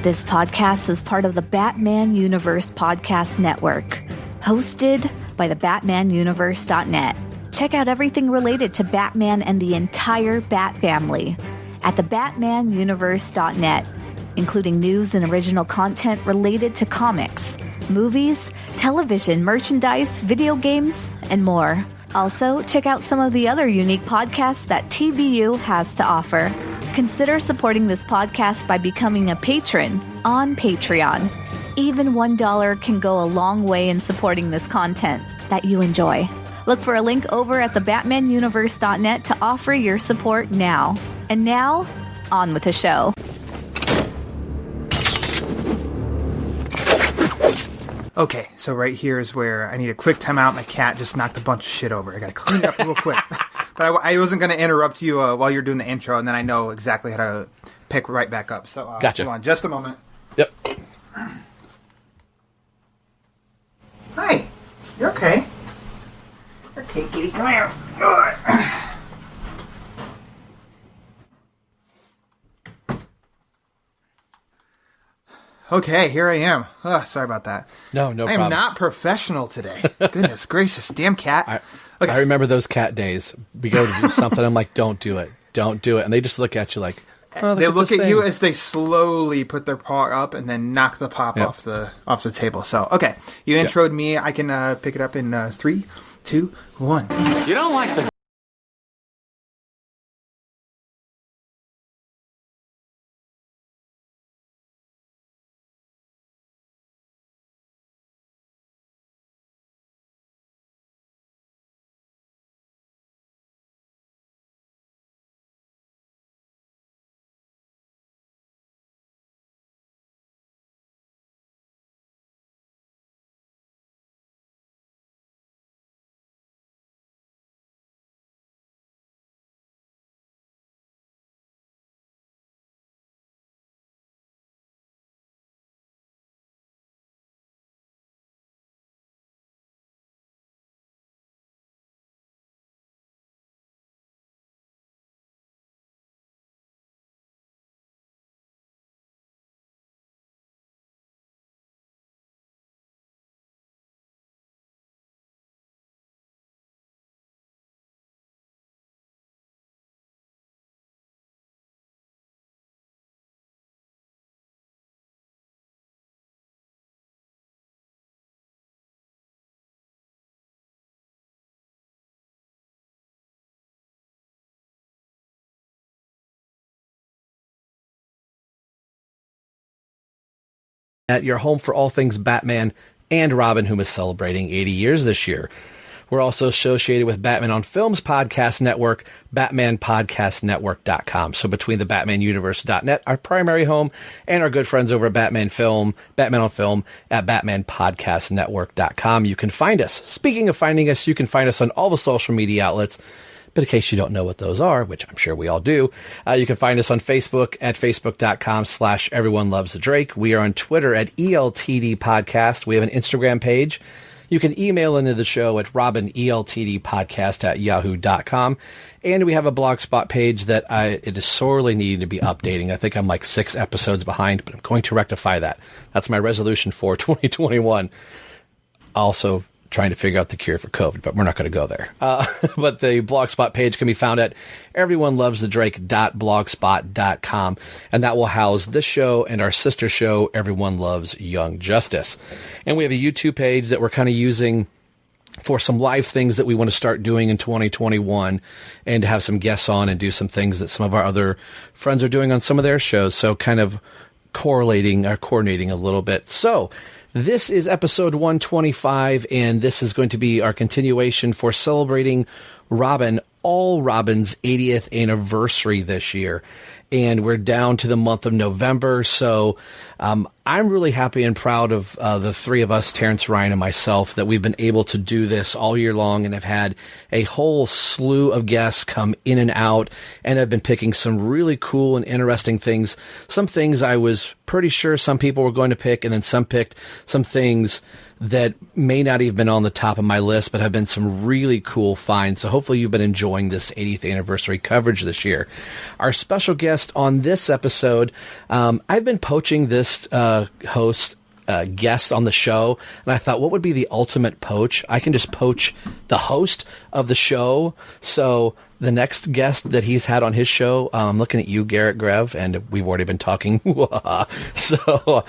This podcast is part of the Batman Universe Podcast Network, hosted by the BatmanUniverse.net. Check out everything related to Batman and the entire Bat family at the BatmanUniverse.net, including news and original content related to comics, movies, television, merchandise, video games, and more. Also, check out some of the other unique podcasts that TBU has to offer. Consider supporting this podcast by becoming a patron on Patreon. Even $1 can go a long way in supporting this content that you enjoy. Look for a link over at thebatmanuniverse.net to offer your support now. And now, on with the show. Okay, so right here is where I need a quick timeout. My cat just knocked a bunch of shit over. I gotta clean it up real quick. But I wasn't gonna interrupt you while you're doing the intro, and then I know exactly how to pick right back up. So gotcha. Hold on just a moment. Yep. Hi. You okay? Okay, kitty, come here. Okay, here I am. Sorry about that. No problem. I am not professional today. Goodness gracious, damn cat. I remember those cat days. We go to do something, I'm like, don't do it. Don't do it. And they just look at you like, oh, they look at you as they slowly put their paw up and then knock the pop Yep. off the table. So, okay, you introed me. I can pick it up in 3, 2, 1. You don't like the at your home for all things Batman and Robin, whom is celebrating 80 years this year. We're also associated with Batman on Films Podcast Network, BatmanPodcastNetwork.com. So between the BatmanUniverse.net, our primary home, and our good friends over at Batman on Film at BatmanPodcastNetwork.com, you can find us. Speaking of finding us, you can find us on all the social media outlets. But in case you don't know what those are, which I'm sure we all do, you can find us on Facebook at facebook.com/everyonelovesthedrake. We are on Twitter at ELTD Podcast. We have an Instagram page. You can email into the show at robineltdpodcast@yahoo.com. And we have a Blogspot page that it is sorely needing to be updating. I think I'm like 6 episodes behind, but I'm going to rectify that. That's my resolution for 2021. Also, trying to figure out the cure for COVID, but we're not going to go there. But the Blogspot page can be found at everyonelovesthedrake.blogspot.com, and that will house this show and our sister show, Everyone Loves Young Justice. And we have a YouTube page that we're kind of using for some live things that we want to start doing in 2021 and to have some guests on and do some things that some of our other friends are doing on some of their shows. So kind of coordinating a little bit. So this is episode 125, and this is going to be our continuation for celebrating Robin's 80th anniversary this year. And we're down to the month of November, so I'm really happy and proud of the three of us, Terrence, Ryan, and myself, that we've been able to do this all year long and have had a whole slew of guests come in and out and have been picking some really cool and interesting things. Some things I was pretty sure some people were going to pick, and then some picked some things that may not even been on the top of my list, but have been some really cool finds. So hopefully you've been enjoying this 80th anniversary coverage this year. Our special guest guest on this episode. I've been poaching this guest on the show, and I thought, what would be the ultimate poach? I can just poach the host of the show. So the next guest that he's had on his show, I'm looking at you, Garrett Grev, and we've already been talking. So,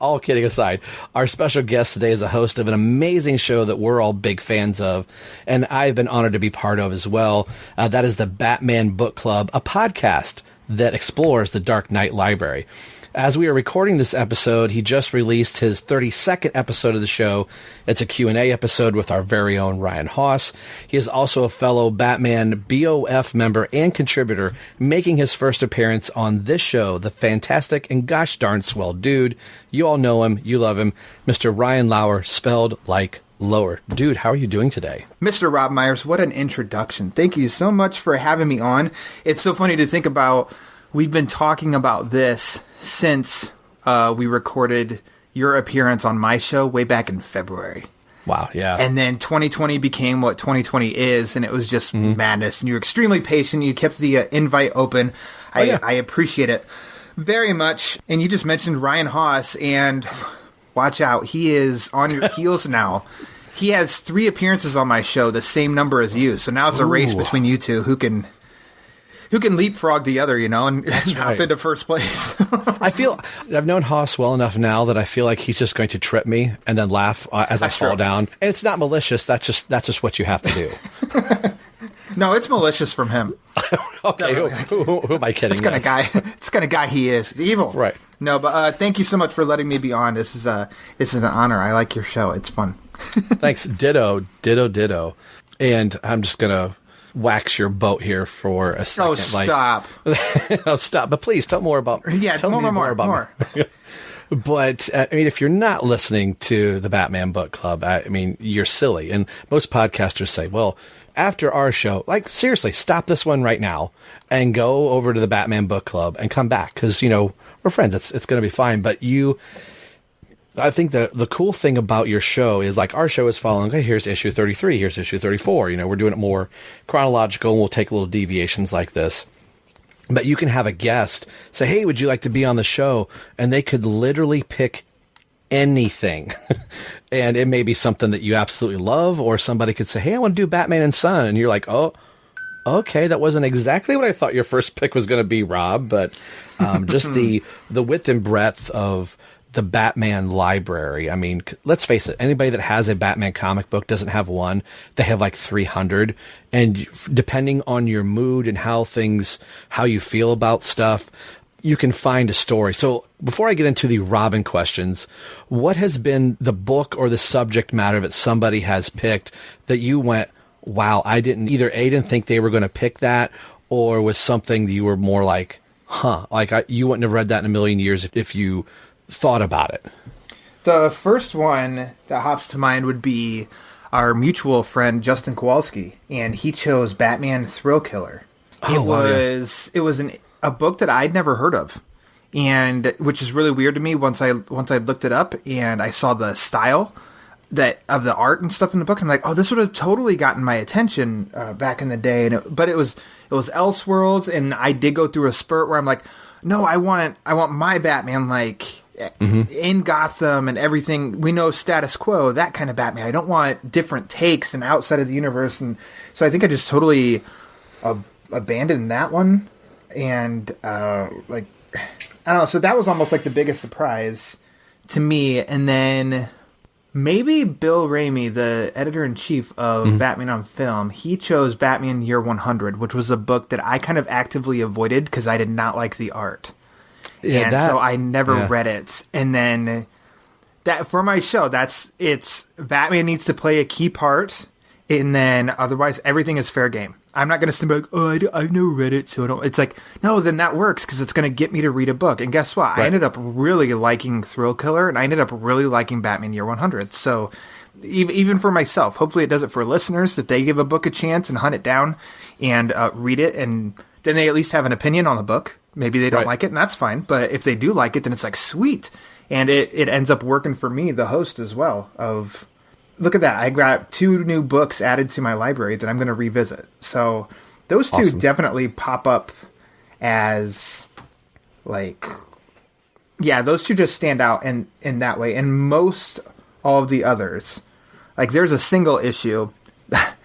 all kidding aside, our special guest today is a host of an amazing show that we're all big fans of, and I've been honored to be part of as well. That is the Batman Book Club, a podcast that explores the Dark Knight library. As we are recording this episode, he just released his 32nd episode of the show. It's a Q&A episode with our very own Ryan Haas. He is also a fellow Batman BOF member and contributor, making his first appearance on this show, the fantastic and gosh darn swell dude. You all know him. You love him. Mr. Ryan Lauer, spelled like lower. Dude, how are you doing today? Mr. Rob Myers, what an introduction. Thank you so much for having me on. It's so funny to think about, we've been talking about this since we recorded your appearance on my show way back in February. Wow, yeah. And then 2020 became what 2020 is, and it was just madness. And you were extremely patient. You kept the invite open. I appreciate it very much. And you just mentioned Ryan Haas, and watch out. He is on your heels now. He has 3 appearances on my show, the same number as you. So now it's a race between you two who can leapfrog the other, and hop into first place. I've known Haas well enough now that I feel like he's just going to trip me and then laugh as I fall down. And it's not malicious. That's just what you have to do. No, it's malicious from him. Okay, who am I kidding? It's kind of guy he is. Evil. Right. No, but thank you so much for letting me be on. This is an honor. I like your show. It's fun. Thanks. Ditto. And I'm just going to wax your boat here for a second. Oh, stop. Oh, stop. But please, tell more about me. Yeah, tell me more about me. But, if you're not listening to the Batman Book Club, you're silly. And most podcasters say, well, after our show, seriously, stop this one right now and go over to the Batman Book Club and come back. Because, we're friends. It's going to be fine. But I think the cool thing about your show is our show is following, okay, here's issue 33, here's issue 34. We're doing it more chronological, and we'll take little deviations like this. But you can have a guest say, hey, would you like to be on the show? And they could literally pick anything. And it may be something that you absolutely love, or somebody could say, hey, I want to do Batman and Son. And you're like, oh, okay, that wasn't exactly what I thought your first pick was going to be, Rob. But just the width and breadth of the Batman library. Let's face it, anybody that has a Batman comic book doesn't have one. They have 300. And depending on your mood and how you feel about stuff, you can find a story. So before I get into the Robin questions, what has been the book or the subject matter that somebody has picked that you went, wow, I didn't think they were going to pick that, or was something that you were more like, you wouldn't have read that in a million years if you thought about it? The first one that hops to mind would be our mutual friend Justin Kowalski, and he chose Batman Thrill Killer. It was a book that I'd never heard of, and which is really weird to me once I looked it up and I saw the style of the art and stuff in the book. I'm like, oh, this would have totally gotten my attention back in the day. But it was Elseworlds, and I did go through a spurt where I'm like, no, I want my Batman in Gotham and everything. We know status quo, that kind of Batman. I don't want different takes and outside of the universe. And so I think I just totally abandoned that one. And I don't know. So that was almost the biggest surprise to me. And then maybe Bill Raimi, the editor-in-chief of Batman on Film, he chose Batman Year 100, which was a book that I kind of actively avoided because I did not like the art. Yeah, so I never read it. And then that for my show, it's Batman needs to play a key part, and then otherwise everything is fair game. I'm not going to be like, oh, I've never read it, so I don't. It's like, no, then that works because it's going to get me to read a book. And guess what? Right. I ended up really liking Thrill Killer, and I ended up really liking Batman Year 100. So even for myself, hopefully it does it for listeners, that they give a book a chance and hunt it down and read it, and then they at least have an opinion on the book. Maybe they don't like it, and that's fine. But if they do like it, then it's sweet. And it ends up working for me, the host, as well. Look at that. I got 2 new books added to my library that I'm going to revisit. So those two definitely pop up as like, yeah, those two just stand out in that way. And most all of the others, like there's a single issue that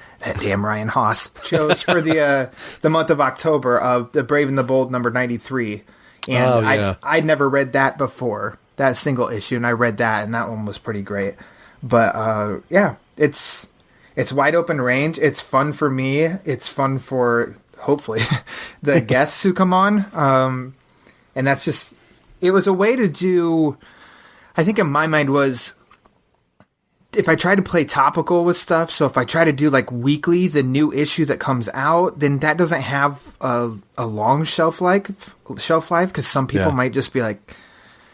damn Ryan Haas chose for the month of October of The Brave and the Bold number 93. And I'd never read that before, that single issue, and I read that, and that one was pretty great. But yeah, it's wide open range. It's fun for me. It's fun for, hopefully, the guests who come on. And that's just, it was a way to do, I think in my mind was, if I try to play topical with stuff, so if I try to do like weekly, the new issue that comes out, then that doesn't have a long shelf life, because some people might just be like,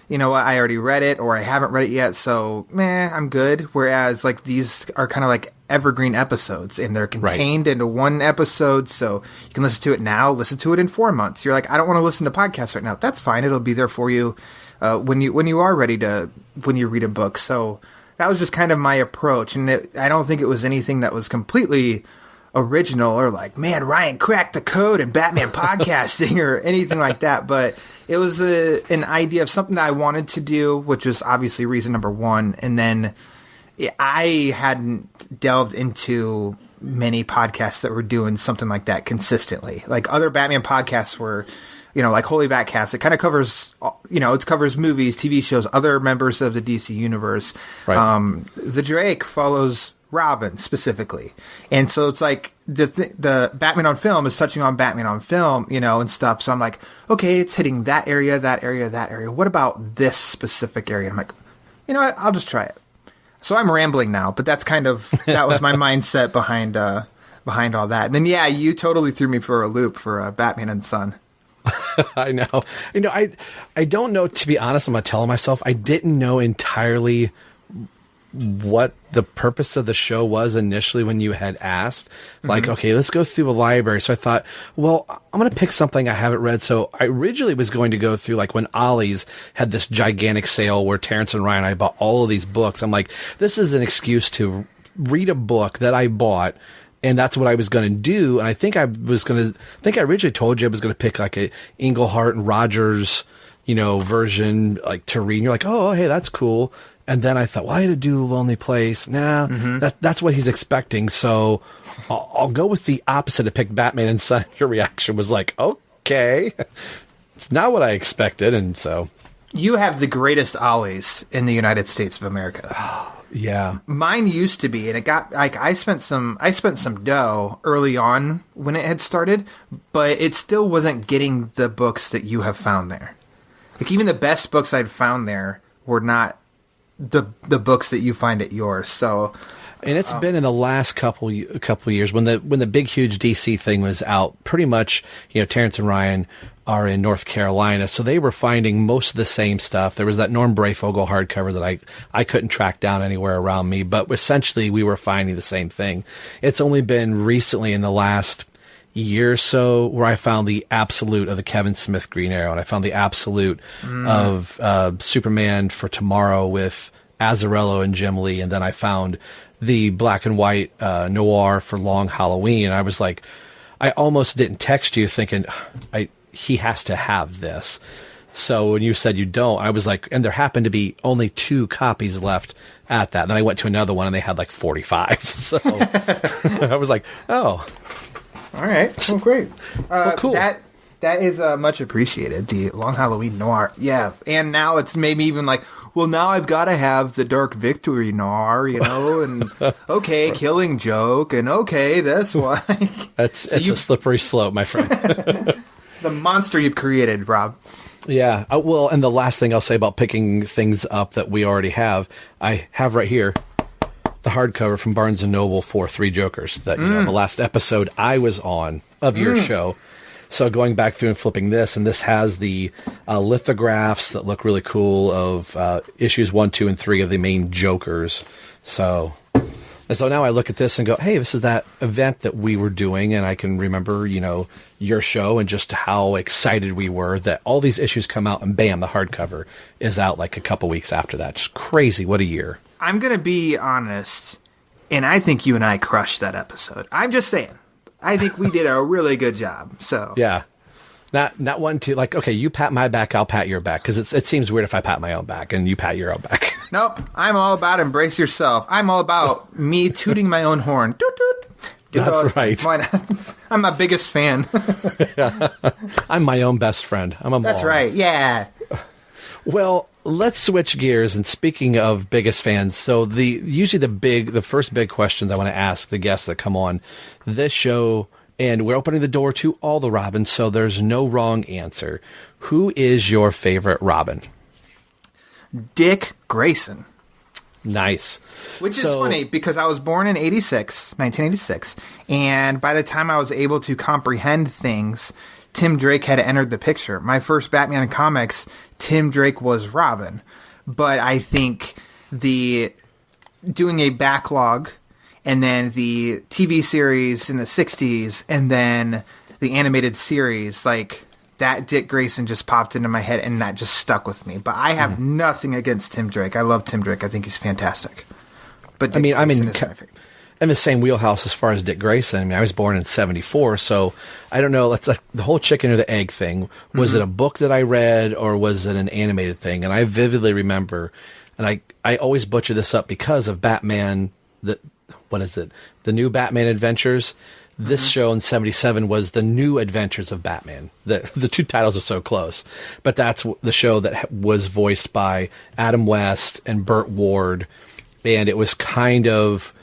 you know what, I already read it, or I haven't read it yet, so I'm good. Whereas like these are kind of like evergreen episodes, and they're contained into one episode, so you can listen to it now, listen to it in 4 months. You're like, I don't want to listen to podcasts right now. That's fine. It'll be there for you when you are ready to, when you read a book. So that was just kind of my approach, and I don't think it was anything that was completely original or like, man, Ryan cracked the code in Batman podcasting or anything like that. But it was an idea of something that I wanted to do, which was obviously reason number one. And then I hadn't delved into many podcasts that were doing something like that consistently. Like other Batman podcasts were, like Holy Batcast, it kind of covers, it covers movies, TV shows, other members of the DC universe. Right. The Drake follows Robin specifically. And so it's like the Batman on Film is touching on Batman on Film, and stuff. So I'm like, okay, it's hitting that area, that area, that area. What about this specific area? And I'm like, I'll just try it. So I'm rambling now, but that's that was my mindset behind all that. And then, you totally threw me for a loop for Batman and Son. I know. I don't know, to be honest, I'm going to tell myself, I didn't know entirely what the purpose of the show was initially when you had asked. Like, okay, let's go through the library. So I thought, well, I'm going to pick something I haven't read. So I originally was going to go through, like, when Ollie's had this gigantic sale where Terrence and Ryan and I bought all of these books. I'm like, this is an excuse to read a book that I bought. And that's what I was going to do. And I think I originally told you I was going to pick like a Englehart and Rogers, version, like to read. And you're like, oh, hey, that's cool. And then I thought, well, I had to do Lonely Place. Nah, that's what he's expecting. So I'll go with the opposite and pick Batman and Son. Your reaction was like, okay, it's not what I expected. And so you have the greatest Ollies in the United States of America. Yeah. Mine used to be, and it got like I spent some dough early on when it had started, but it still wasn't getting the books that you have found there. Like even the best books I'd found there were not the books that you find at yours. So, and it's been in the last couple years when the big huge DC thing was out. Pretty much, Terrence and Ryan are in North Carolina, so they were finding most of the same stuff. There was that Norm Brayfogle hardcover that I couldn't track down anywhere around me, but essentially we were finding the same thing. It's only been recently in the last year or so where I found the absolute of the Kevin Smith Green Arrow, and I found the absolute of Superman for Tomorrow with Azzarello and Jim Lee, and then I found the black and white noir for Long Halloween. And I was like, I almost didn't text you thinking he has to have this. So when you said you don't, I was like, and there happened to be only 2 copies left at that. Then I went to another one and they had like 45. So I was like, oh. All right. Well, great. Well, cool. That is much appreciated. The Long Halloween Noir. Yeah. And now it's maybe even like, well, now I've got to have the Dark Victory Noir, and okay, Killing Joke, and okay, this one. It's a slippery slope, my friend. The monster you've created, Rob. Yeah. Well, and the last thing I'll say about picking things up that we already have, I have right here the hardcover from Barnes & Noble for Three Jokers that, the last episode I was on of your show. So going back through and flipping this, and this has the lithographs that look really cool of issues 1, 2, and 3 of the main Jokers. So now I look at this and go, hey, this is that event that we were doing, and I can remember, your show and just how excited we were that all these issues come out, and bam, the hardcover is out like a couple weeks after that. Just crazy. What a year. I'm going to be honest, and I think you and I crushed that episode. I'm just saying. I think we did a really good job. So yeah. Not one to like, okay, you pat my back, I'll pat your back. Because it seems weird if I pat my own back and you pat your own back. Nope. I'm all about embrace yourself. I'm all about me tooting my own horn. Toot, toot. That's right. I'm my biggest fan. I'm my own best friend. I'm a mom. That's right. Yeah. Well, let's switch gears. And speaking of biggest fans, so usually the first big questions I want to ask the guests that come on this show, and we're opening the door to all the Robins, so there's no wrong answer. Who is your favorite Robin? Dick Grayson. Nice. Which is funny because I was born in 1986, and by the time I was able to comprehend things, Tim Drake had entered the picture. My first Batman comics, Tim Drake was Robin. But I think doing a backlog, and then the TV series in the 60s, and then the animated series, like, that Dick Grayson just popped into my head, and that just stuck with me. But I have nothing against Tim Drake. I love Tim Drake. I think he's fantastic. But Dick Grayson is my favorite. In the same wheelhouse as far as Dick Grayson. I mean, I was born in 74, so I don't know. It's like the whole chicken or the egg thing. Was it a book that I read, or was it an animated thing? And I vividly remember, and I always butcher this up because of Batman, what is it? The New Batman Adventures. This show in 77 was The New Adventures of Batman. The two titles are so close. But that's the show that was voiced by Adam West and Burt Ward. And it was kind of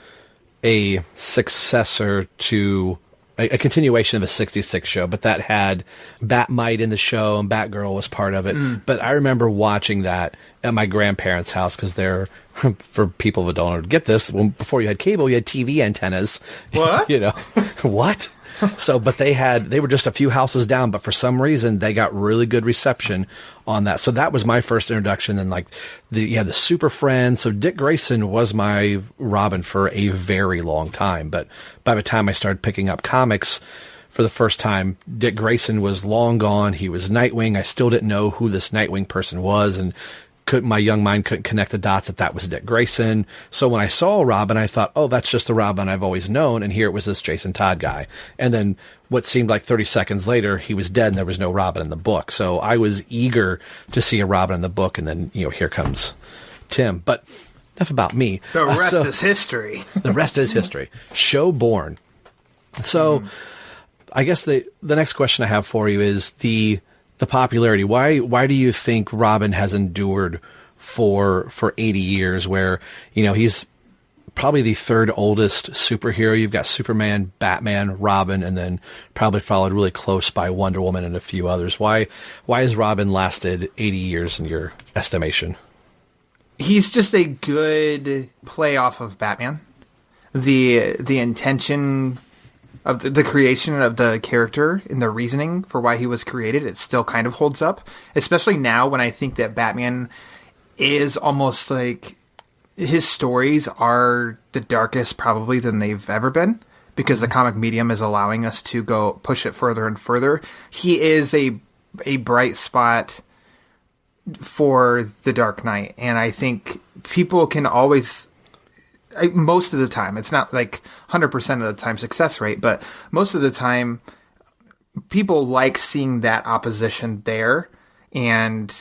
a successor to a continuation of a 66 show. But that had Batmite in the show, and Batgirl was part of it. But I remember watching that at my grandparents' house because they're, for people that don't get this, before you had cable, you had TV antennas. What? What? So, but they were just a few houses down, but for some reason they got really good reception on that. So that was my first introduction. And like the Super Friends. So Dick Grayson was my Robin for a very long time. But by the time I started picking up comics for the first time, Dick Grayson was long gone. He was Nightwing. I still didn't know who this Nightwing person was. And my young mind couldn't connect the dots that was Dick Grayson. So when I saw Robin, I thought, oh, that's just the Robin I've always known. And here it was this Jason Todd guy. And then what seemed like 30 seconds later, he was dead and there was no Robin in the book. So I was eager to see a Robin in the book. And then, here comes Tim. But enough about me. The rest is history. The rest is history. Show born. So I guess the next question I have for you is the popularity. Why do you think Robin has endured for 80 years where, he's probably the third oldest superhero? You've got Superman, Batman, Robin, and then probably followed really close by Wonder Woman and a few others. Why has Robin lasted 80 years in your estimation? He's just a good play off of Batman. The intention of the creation of the character and the reasoning for why he was created, it still kind of holds up. Especially now when I think that Batman is almost like his stories are the darkest probably than they've ever been because the comic medium is allowing us to go push it further and further. He is a bright spot for the Dark Knight. And I think people can always... most of the time, it's not like 100% of the time success rate, but most of the time people like seeing that opposition there. And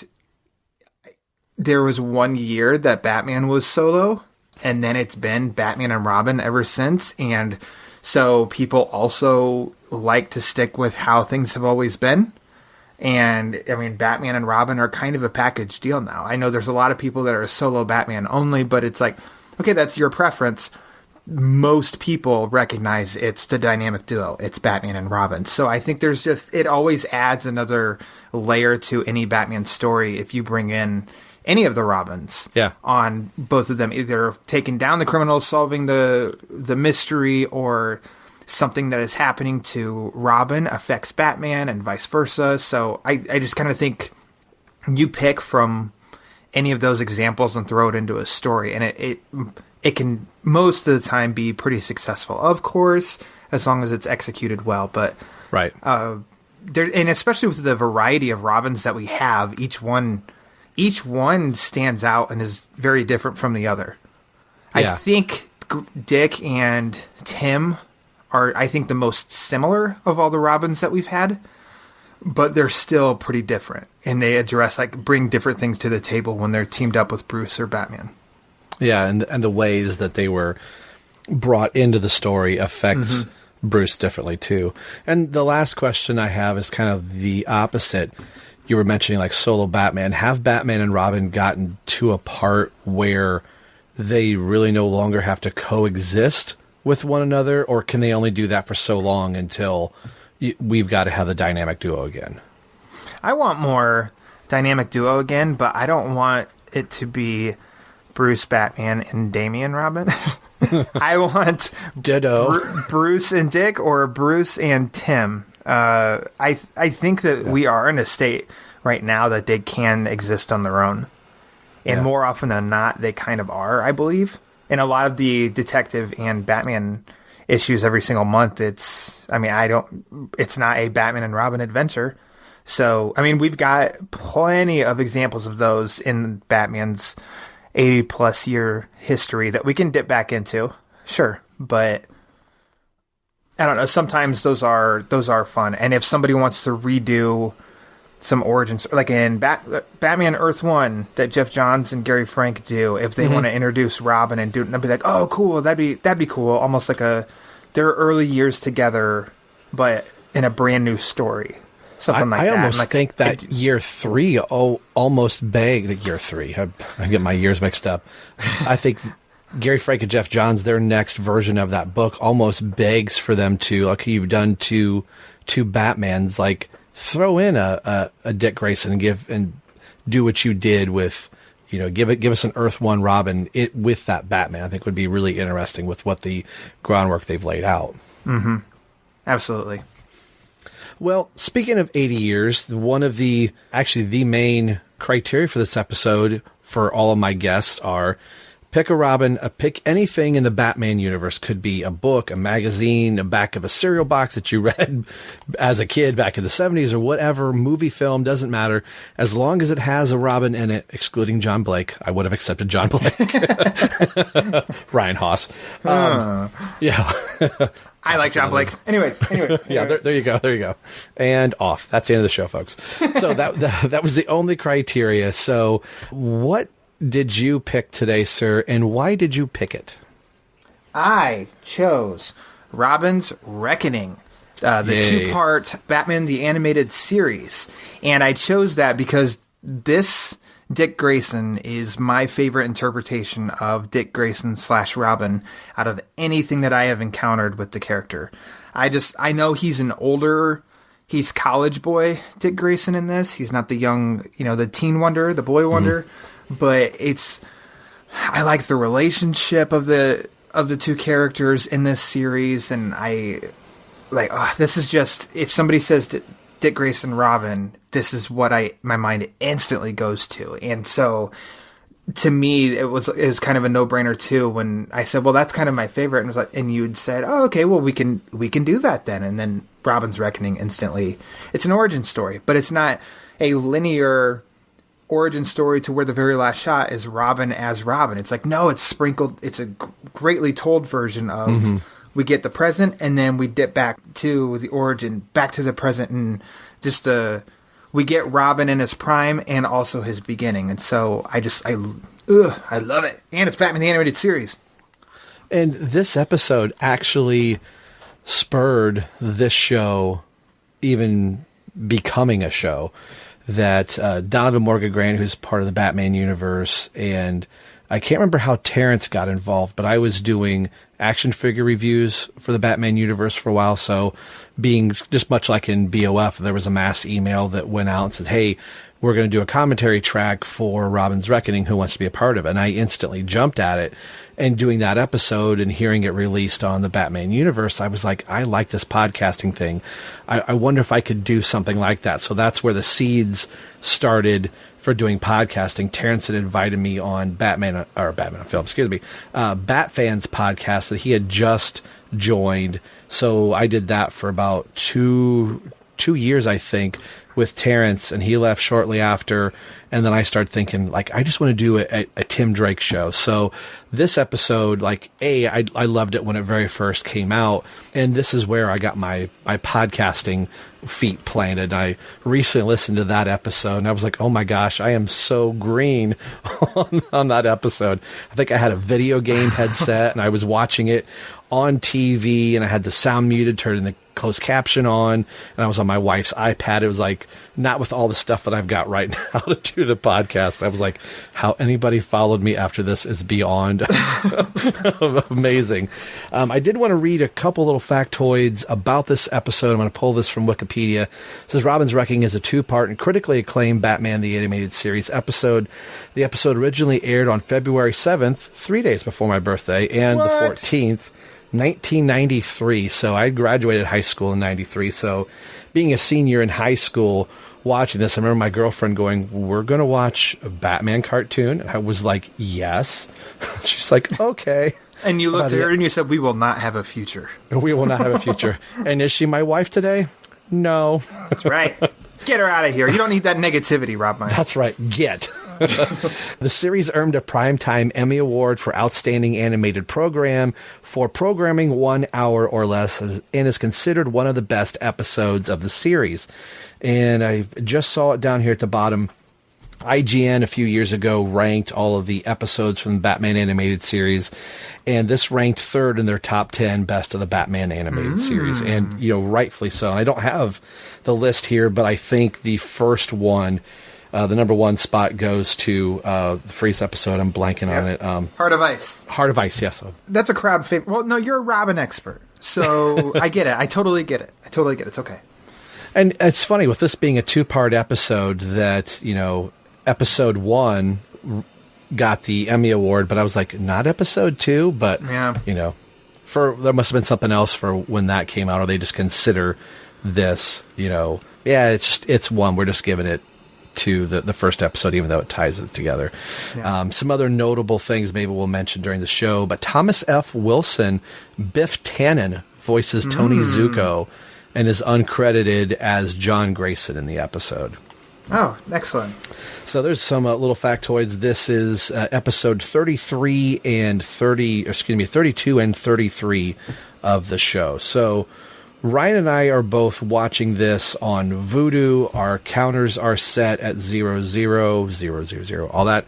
there was one year that Batman was solo, and then it's been Batman and Robin ever since. And so people also like to stick with how things have always been. And I mean, Batman and Robin are kind of a package deal now. I know there's a lot of people that are solo Batman only, but it's like, okay, that's your preference. Most people recognize it's the dynamic duo. It's Batman and Robin. So I think it always adds another layer to any Batman story if you bring in any of the Robins on both of them, either taking down the criminals, solving the mystery, or something that is happening to Robin affects Batman and vice versa. So I just kind of think you pick from any of those examples and throw it into a story, and it can most of the time be pretty successful, of course, as long as it's executed well. But right, and especially with the variety of Robins that we have, each one stands out and is very different from the other. Yeah. I think Dick and Tim are, the most similar of all the Robins that we've had. but they're still pretty different. And they address, bring different things to the table when they're teamed up with Bruce or Batman. Yeah, and the ways that they were brought into the story affects Bruce differently, too. And the last question I have is kind of the opposite. You were mentioning, solo Batman. Have Batman and Robin gotten to a part where they really no longer have to coexist with one another, or can they only do that for so long until we've got to have the dynamic duo again? I want more dynamic duo again, but I don't want it to be Bruce Batman and Damian Robin. I want Ditto. Bruce and Dick, or Bruce and Tim. I think that we are in a state right now that they can exist on their own. And more often than not, they kind of are, I believe. In a lot of the detective and Batman issues every single month, it's not a Batman and Robin adventure. So, we've got plenty of examples of those in Batman's 80-plus year history that we can dip back into. Sure, but I don't know. Sometimes those are fun. And if somebody wants to redo some origins, like in Batman Earth 1 that Jeff Johns and Gary Frank do, if they want to introduce Robin and do it, they'll be like, oh, cool, that'd be cool. Almost like their early years together, but in a brand new story. Something like that. I almost think that year 3 almost begged year 3. I get my years mixed up. I think Gary Frank and Jeff Johns, their next version of that book almost begs for them to, you've done two Batmans, throw in a Dick Grayson and do what you did with, give us an Earth 1 Robin with that Batman. I think would be really interesting with what the groundwork they've laid out. Mm-hmm. Absolutely. Well, speaking of 80 years, one of the main criteria for this episode for all of my guests are pick a Robin, pick anything in the Batman universe. Could be a book, a magazine, a back of a cereal box that you read as a kid back in the 70s, or whatever, movie, film, doesn't matter. As long as it has a Robin in it, excluding John Blake. I would have accepted John Blake. Ryan Haas. Yeah. I like John Blake. Anyways. Yeah, there you go. And off. That's the end of the show, folks. So that was the only criteria. So what did you pick today, sir, and why did you pick it? I chose Robin's Reckoning, the two-part Batman the Animated Series. And I chose that because this Dick Grayson is my favorite interpretation of Dick Grayson / Robin out of anything that I have encountered with the character. I know he's he's college boy Dick Grayson in this. He's not the young, the teen wonder, the boy wonder. But I like the relationship of the two characters in this series, and this is just, if somebody says Dick Grayson Robin, this is what my mind instantly goes to. And so to me it was kind of a no-brainer too when I said, well, that's kind of my favorite, and you'd said, oh, okay, well, we can do that then. And then Robin's Reckoning, instantly, it's an origin story, but it's not a linear origin story to where the very last shot is Robin as Robin. It's no, it's sprinkled. It's a greatly told version of we get the present, and then we dip back to the origin, back to the present, and just we get Robin in his prime and also his beginning. And so I love it. And it's Batman the Animated Series. And this episode actually spurred this show even becoming a show. That Donovan Morgan Grant, who's part of the Batman universe, and I can't remember how Terrence got involved, but I was doing action figure reviews for the Batman universe for a while. So being just much like in BOF, there was a mass email that went out and said, hey, we're going to do a commentary track for Robin's Reckoning. Who wants to be a part of it? And I instantly jumped at it. And doing that episode and hearing it released on the Batman universe, I was like, I like this podcasting thing. I wonder if I could do something like that. So that's where the seeds started for doing podcasting. Terrence had invited me on Batman Film, Bat Fans podcast that he had just joined. So I did that for about two years, I think, with Terrence, and he left shortly after. And then I started thinking, like, I just want to do a Tim Drake show. So this episode, like, I loved it when it very first came out. And this is where I got my podcasting feet planted. I recently listened to that episode and I was like, oh my gosh, I am so green on that episode. I think I had a video game headset and I was watching it on TV and I had the sound muted, turning the closed caption on, and I was on my wife's iPad. It was like, not with all the stuff that I've got right now to do the podcast. I was like, how anybody followed me after this is beyond amazing. I did want to read a couple little factoids about this episode. I'm going to pull this from Wikipedia. It says Robin's Wrecking is a 2-part and critically acclaimed Batman the Animated Series episode. The episode originally aired on February 7th, 3 days before my birthday, and the 14th, 1993. So I graduated high school in 93. So being a senior in high school watching this, I remember my girlfriend going, we're going to watch a Batman cartoon. And I was like, yes. She's like, okay. And you looked at her and you said, we will not have a future. We will not have a future. And is she my wife today? No. That's right. Get her out of here. You don't need that negativity, Rob Meyer. That's right. Get. The series earned a Primetime Emmy Award for Outstanding Animated Program for programming 1 hour or less, and is considered one of the best episodes of the series. And I just saw it down here at the bottom. IGN a few years ago ranked all of the episodes from the Batman animated series, and this ranked third in their top 10 best of the Batman animated series, and rightfully so. And I don't have the list here, but I think the first one, the number one spot, goes to the Freeze episode. I'm blanking on it. Heart of Ice. Heart of Ice, yes. That's a crowd favorite. Well, no, you're a Robin expert, so I get it. I totally get it. It's okay. And it's funny, with this being a 2-part episode, that, episode 1 got the Emmy Award, but I was like, not episode 2, but, there must have been something else for when that came out, or they just consider this, it's one. We're just giving it to the first episode, even though it ties it together. Yeah. Some other notable things maybe we'll mention during the show, but Thomas F. Wilson, Biff Tannen, voices Tony Zuko and is uncredited as John Grayson in the episode. Oh, excellent. So there's some little factoids. This is episode 32 and 33 of the show. So Ryan and I are both watching this on Voodoo. Our counters are set at 0, 0, 0, 0, 0, all that.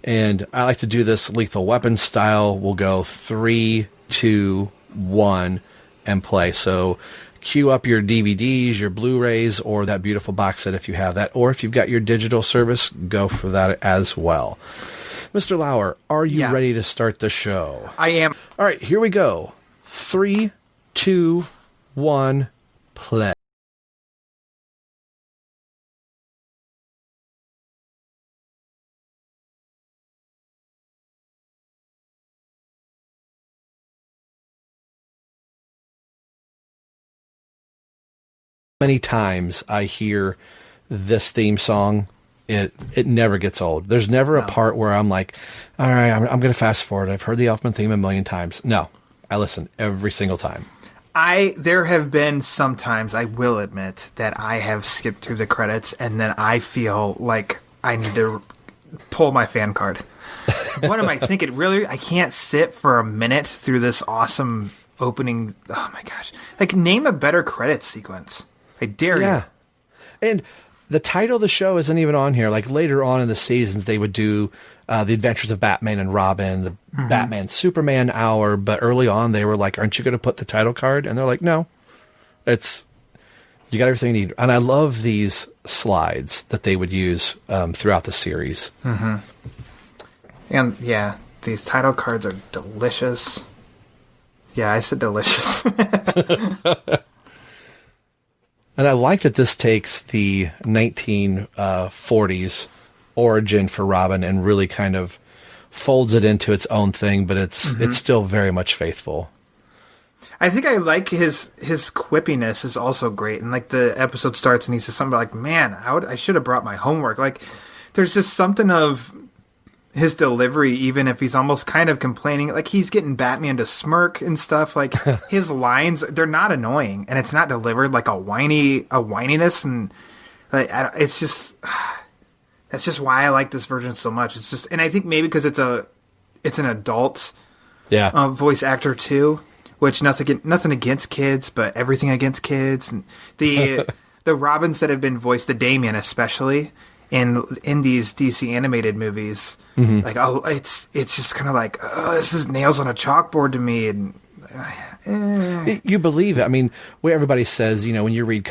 And I like to do this Lethal Weapon style. We'll go 3, 2, 1, and play. So queue up your DVDs, your Blu-rays, or that beautiful box set if you have that. Or if you've got your digital service, go for that as well. Mr. Lauer, are you ready to start the show? I am. All right, here we go. 3, 2, 1, play. Many times I hear this theme song, it never gets old. There's never a part where I'm like, all right, I'm going to fast forward. I've heard the Elfman theme a million times. No, I listen every single time. There have been some times, I will admit, that I have skipped through the credits and then I feel like I need to pull my fan card. What am I thinking? Really? I can't sit for a minute through this awesome opening. Oh my gosh. Like, name a better credit sequence. I dare you. And the title of the show isn't even on here. Like, later on in the seasons, they would do The Adventures of Batman and Robin, the Batman Superman hour. But early on, they were like, aren't you going to put the title card? And they're like, no. You got everything you need. And I love these slides that they would use throughout the series. Mm-hmm. And, these title cards are delicious. Yeah, I said delicious. And I like that this takes the 1940s origin for Robin and really kind of folds it into its own thing, but it's still very much faithful. I think I like his quippiness is also great. And like the episode starts and he says something like, man, I should have brought my homework. Like, there's just something of his delivery, even if he's almost kind of complaining, like he's getting Batman to smirk and stuff. Like, his lines, they're not annoying, and it's not delivered like a whininess, and like it's just That's just why I like this version so much. It's just, and I think maybe because it's an adult voice actor too, which nothing against kids, but everything against kids. And the Robins that have been voiced, the Damien especially, in these DC animated movies, like it's just kind of like, oh, this is nails on a chalkboard to me. And you believe it. I mean, where everybody says, you know, when you read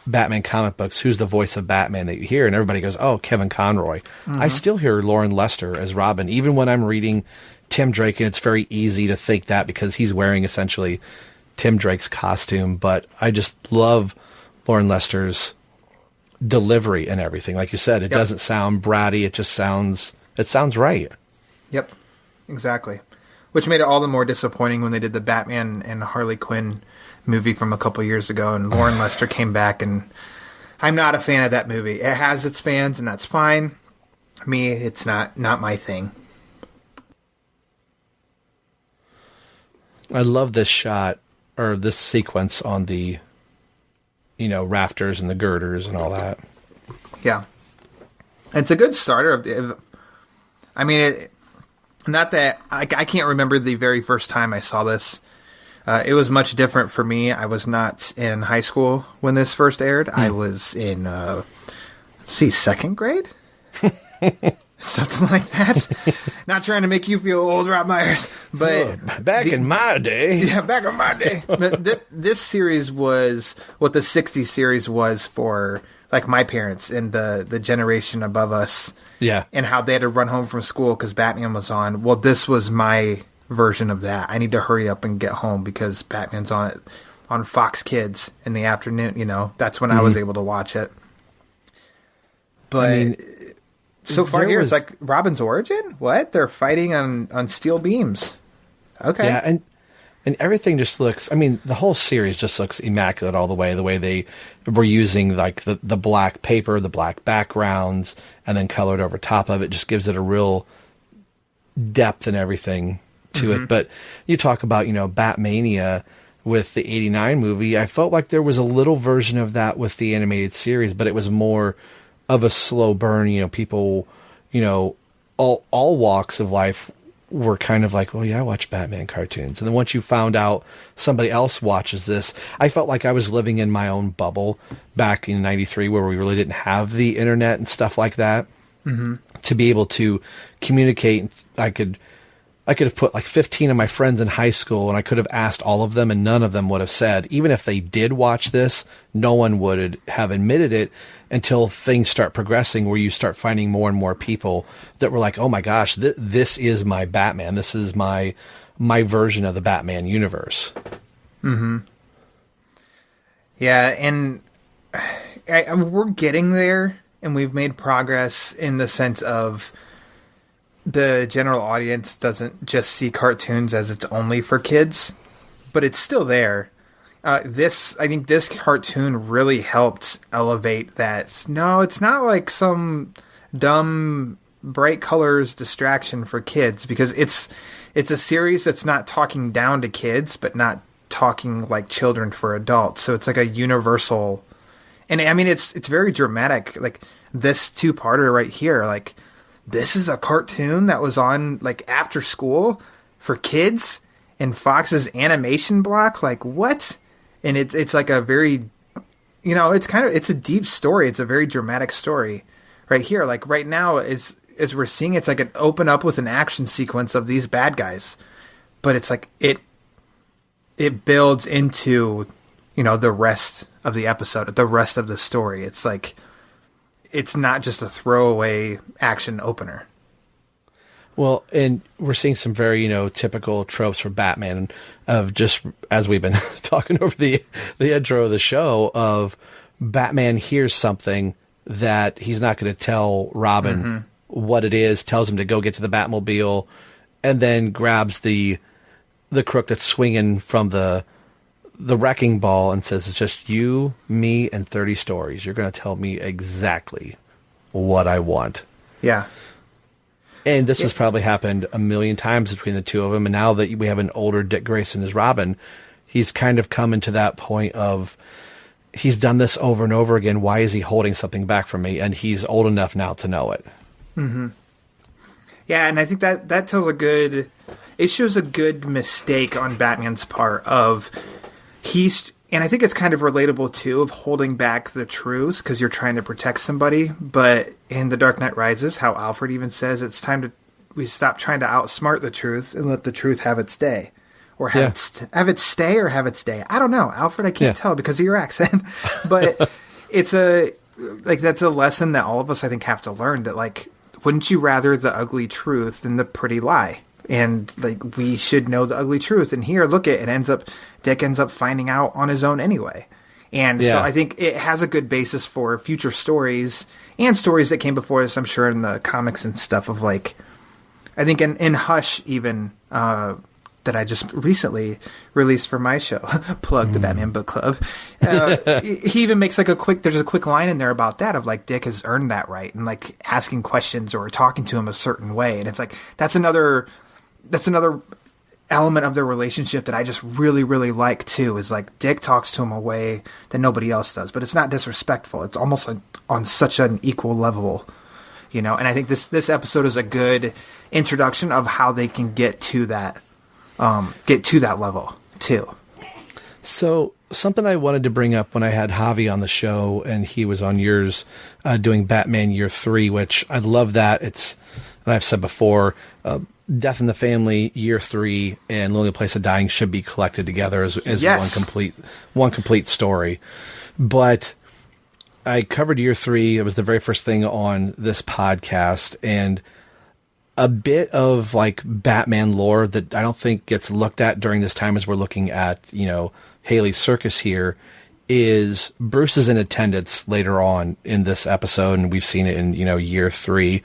Batman comic books, who's the voice of Batman that you hear? And everybody goes, oh, Kevin Conroy. I still hear Lauren Lester as Robin, even when I'm reading Tim Drake, and it's very easy to think that because he's wearing essentially Tim Drake's costume. But I just love Lauren Lester's delivery and everything. Like you said, it doesn't sound bratty. It just sounds right. Yep, exactly. Which made it all the more disappointing when they did the Batman and Harley Quinn movie from a couple years ago, and Lauren Lester came back, and I'm not a fan of that movie. It has its fans, and that's fine. Me, it's not my thing. I love this shot, or this sequence on the, you know, rafters and the girders and all that. Yeah. It's a good starter. I mean, not that I can't remember the very first time I saw this. It was much different for me. I was not in high school when this first aired. I was in, second grade? Something like that. Not trying to make you feel old, Rob Myers. But back in my day. Yeah, back in my day. But this series was what the 60s series was for, like, my parents and the generation above us. Yeah. And how they had to run home from school because Batman was on. Well, this was my version of that. I need to hurry up and get home because Batman's on Fox Kids in the afternoon. You know, that's when I was able to watch it. But I mean, so far here, it's like Robin's origin? What? They're fighting on steel beams. Okay. Yeah, and everything just looks, I mean, the whole series just looks immaculate all the way they were using, like, the black paper, the black backgrounds, and then colored over top of it just gives it a real depth and everything to it. But you talk about, you know, Batmania with the 89 movie, I felt like there was a little version of that with the animated series, but it was more of a slow burn. You know, people, you know, all walks of life were kind of like, well, yeah, I watch Batman cartoons. And then once you found out somebody else watches this, I felt like I was living in my own bubble back in 93 where we really didn't have the internet and stuff like that to be able to communicate. I could have put like 15 of my friends in high school and I could have asked all of them and none of them would have said, even if they did watch this, no one would have admitted it until things start progressing where you start finding more and more people that were like, oh my gosh, this is my Batman. This is my version of the Batman universe. Yeah, and we're getting there, and we've made progress in the sense of the general audience doesn't just see cartoons as it's only for kids, but it's still there. I think this cartoon really helped elevate that. No, it's not like some dumb bright colors distraction for kids, because it's a series that's not talking down to kids, but not talking like children for adults. So it's like a universal, and I mean, it's very dramatic. Like this two-parter right here, like this is a cartoon that was on like after school for kids in Fox's animation block. Like what? And it's like a very, you know, it's a deep story. It's a very dramatic story right here. Like right now, as we're seeing, it's like an open up with an action sequence of these bad guys, but it's like it builds into, you know, the rest of the episode, the rest of the story. It's like, it's not just a throwaway action opener. Well, and we're seeing some very, you know, typical tropes for Batman of just, as we've been talking over the intro of the show, of Batman hears something that he's not going to tell Robin what it is, tells him to go get to the Batmobile, and then grabs the crook that's swinging from the wrecking ball and says, it's just you, me, and 30 stories. You're going to tell me exactly what I want. Yeah. And this has probably happened a million times between the two of them. And now that we have an older Dick Grayson as Robin, he's kind of come into that point of, he's done this over and over again. Why is he holding something back from me? And he's old enough now to know it. Mm-hmm. Yeah, and I think that tells it shows a good mistake on Batman's part and I think it's kind of relatable too, of holding back the truth because you're trying to protect somebody. But in The Dark Knight Rises, how Alfred even says it's time we stop trying to outsmart the truth and let the truth have its day. Or have it stay or have its day. I don't know. Alfred, I can't tell because of your accent. But that's a lesson that all of us, I think, have to learn, that, like, wouldn't you rather the ugly truth than the pretty lie? And, like, we should know the ugly truth. And here, look, Dick ends up finding out on his own anyway. And so I think it has a good basis for future stories and stories that came before this, I'm sure, in the comics and stuff of, like, I think in Hush even, that I just recently released for my show, plug the Batman Book Club. He even makes there's a quick line in there about that of, like, Dick has earned that right, and, like, asking questions or talking to him a certain way. And it's like, that's another element of their relationship that I just really, really like too, is like Dick talks to him a way that nobody else does, but it's not disrespectful. It's almost on such an equal level, and I think this episode is a good introduction of how they can get to that level too. So something I wanted to bring up when I had Javi on the show and he was on yours, doing Batman Year 3, which I love that. And I've said before, Death in the Family, Year 3, and Lonely Place of Dying should be collected together as one complete story. But I covered Year 3. It was the very first thing on this podcast, and a bit of, like, Batman lore that I don't think gets looked at during this time as we're looking at, Haley's Circus here, is Bruce is in attendance later on in this episode, and we've seen it in, Year 3.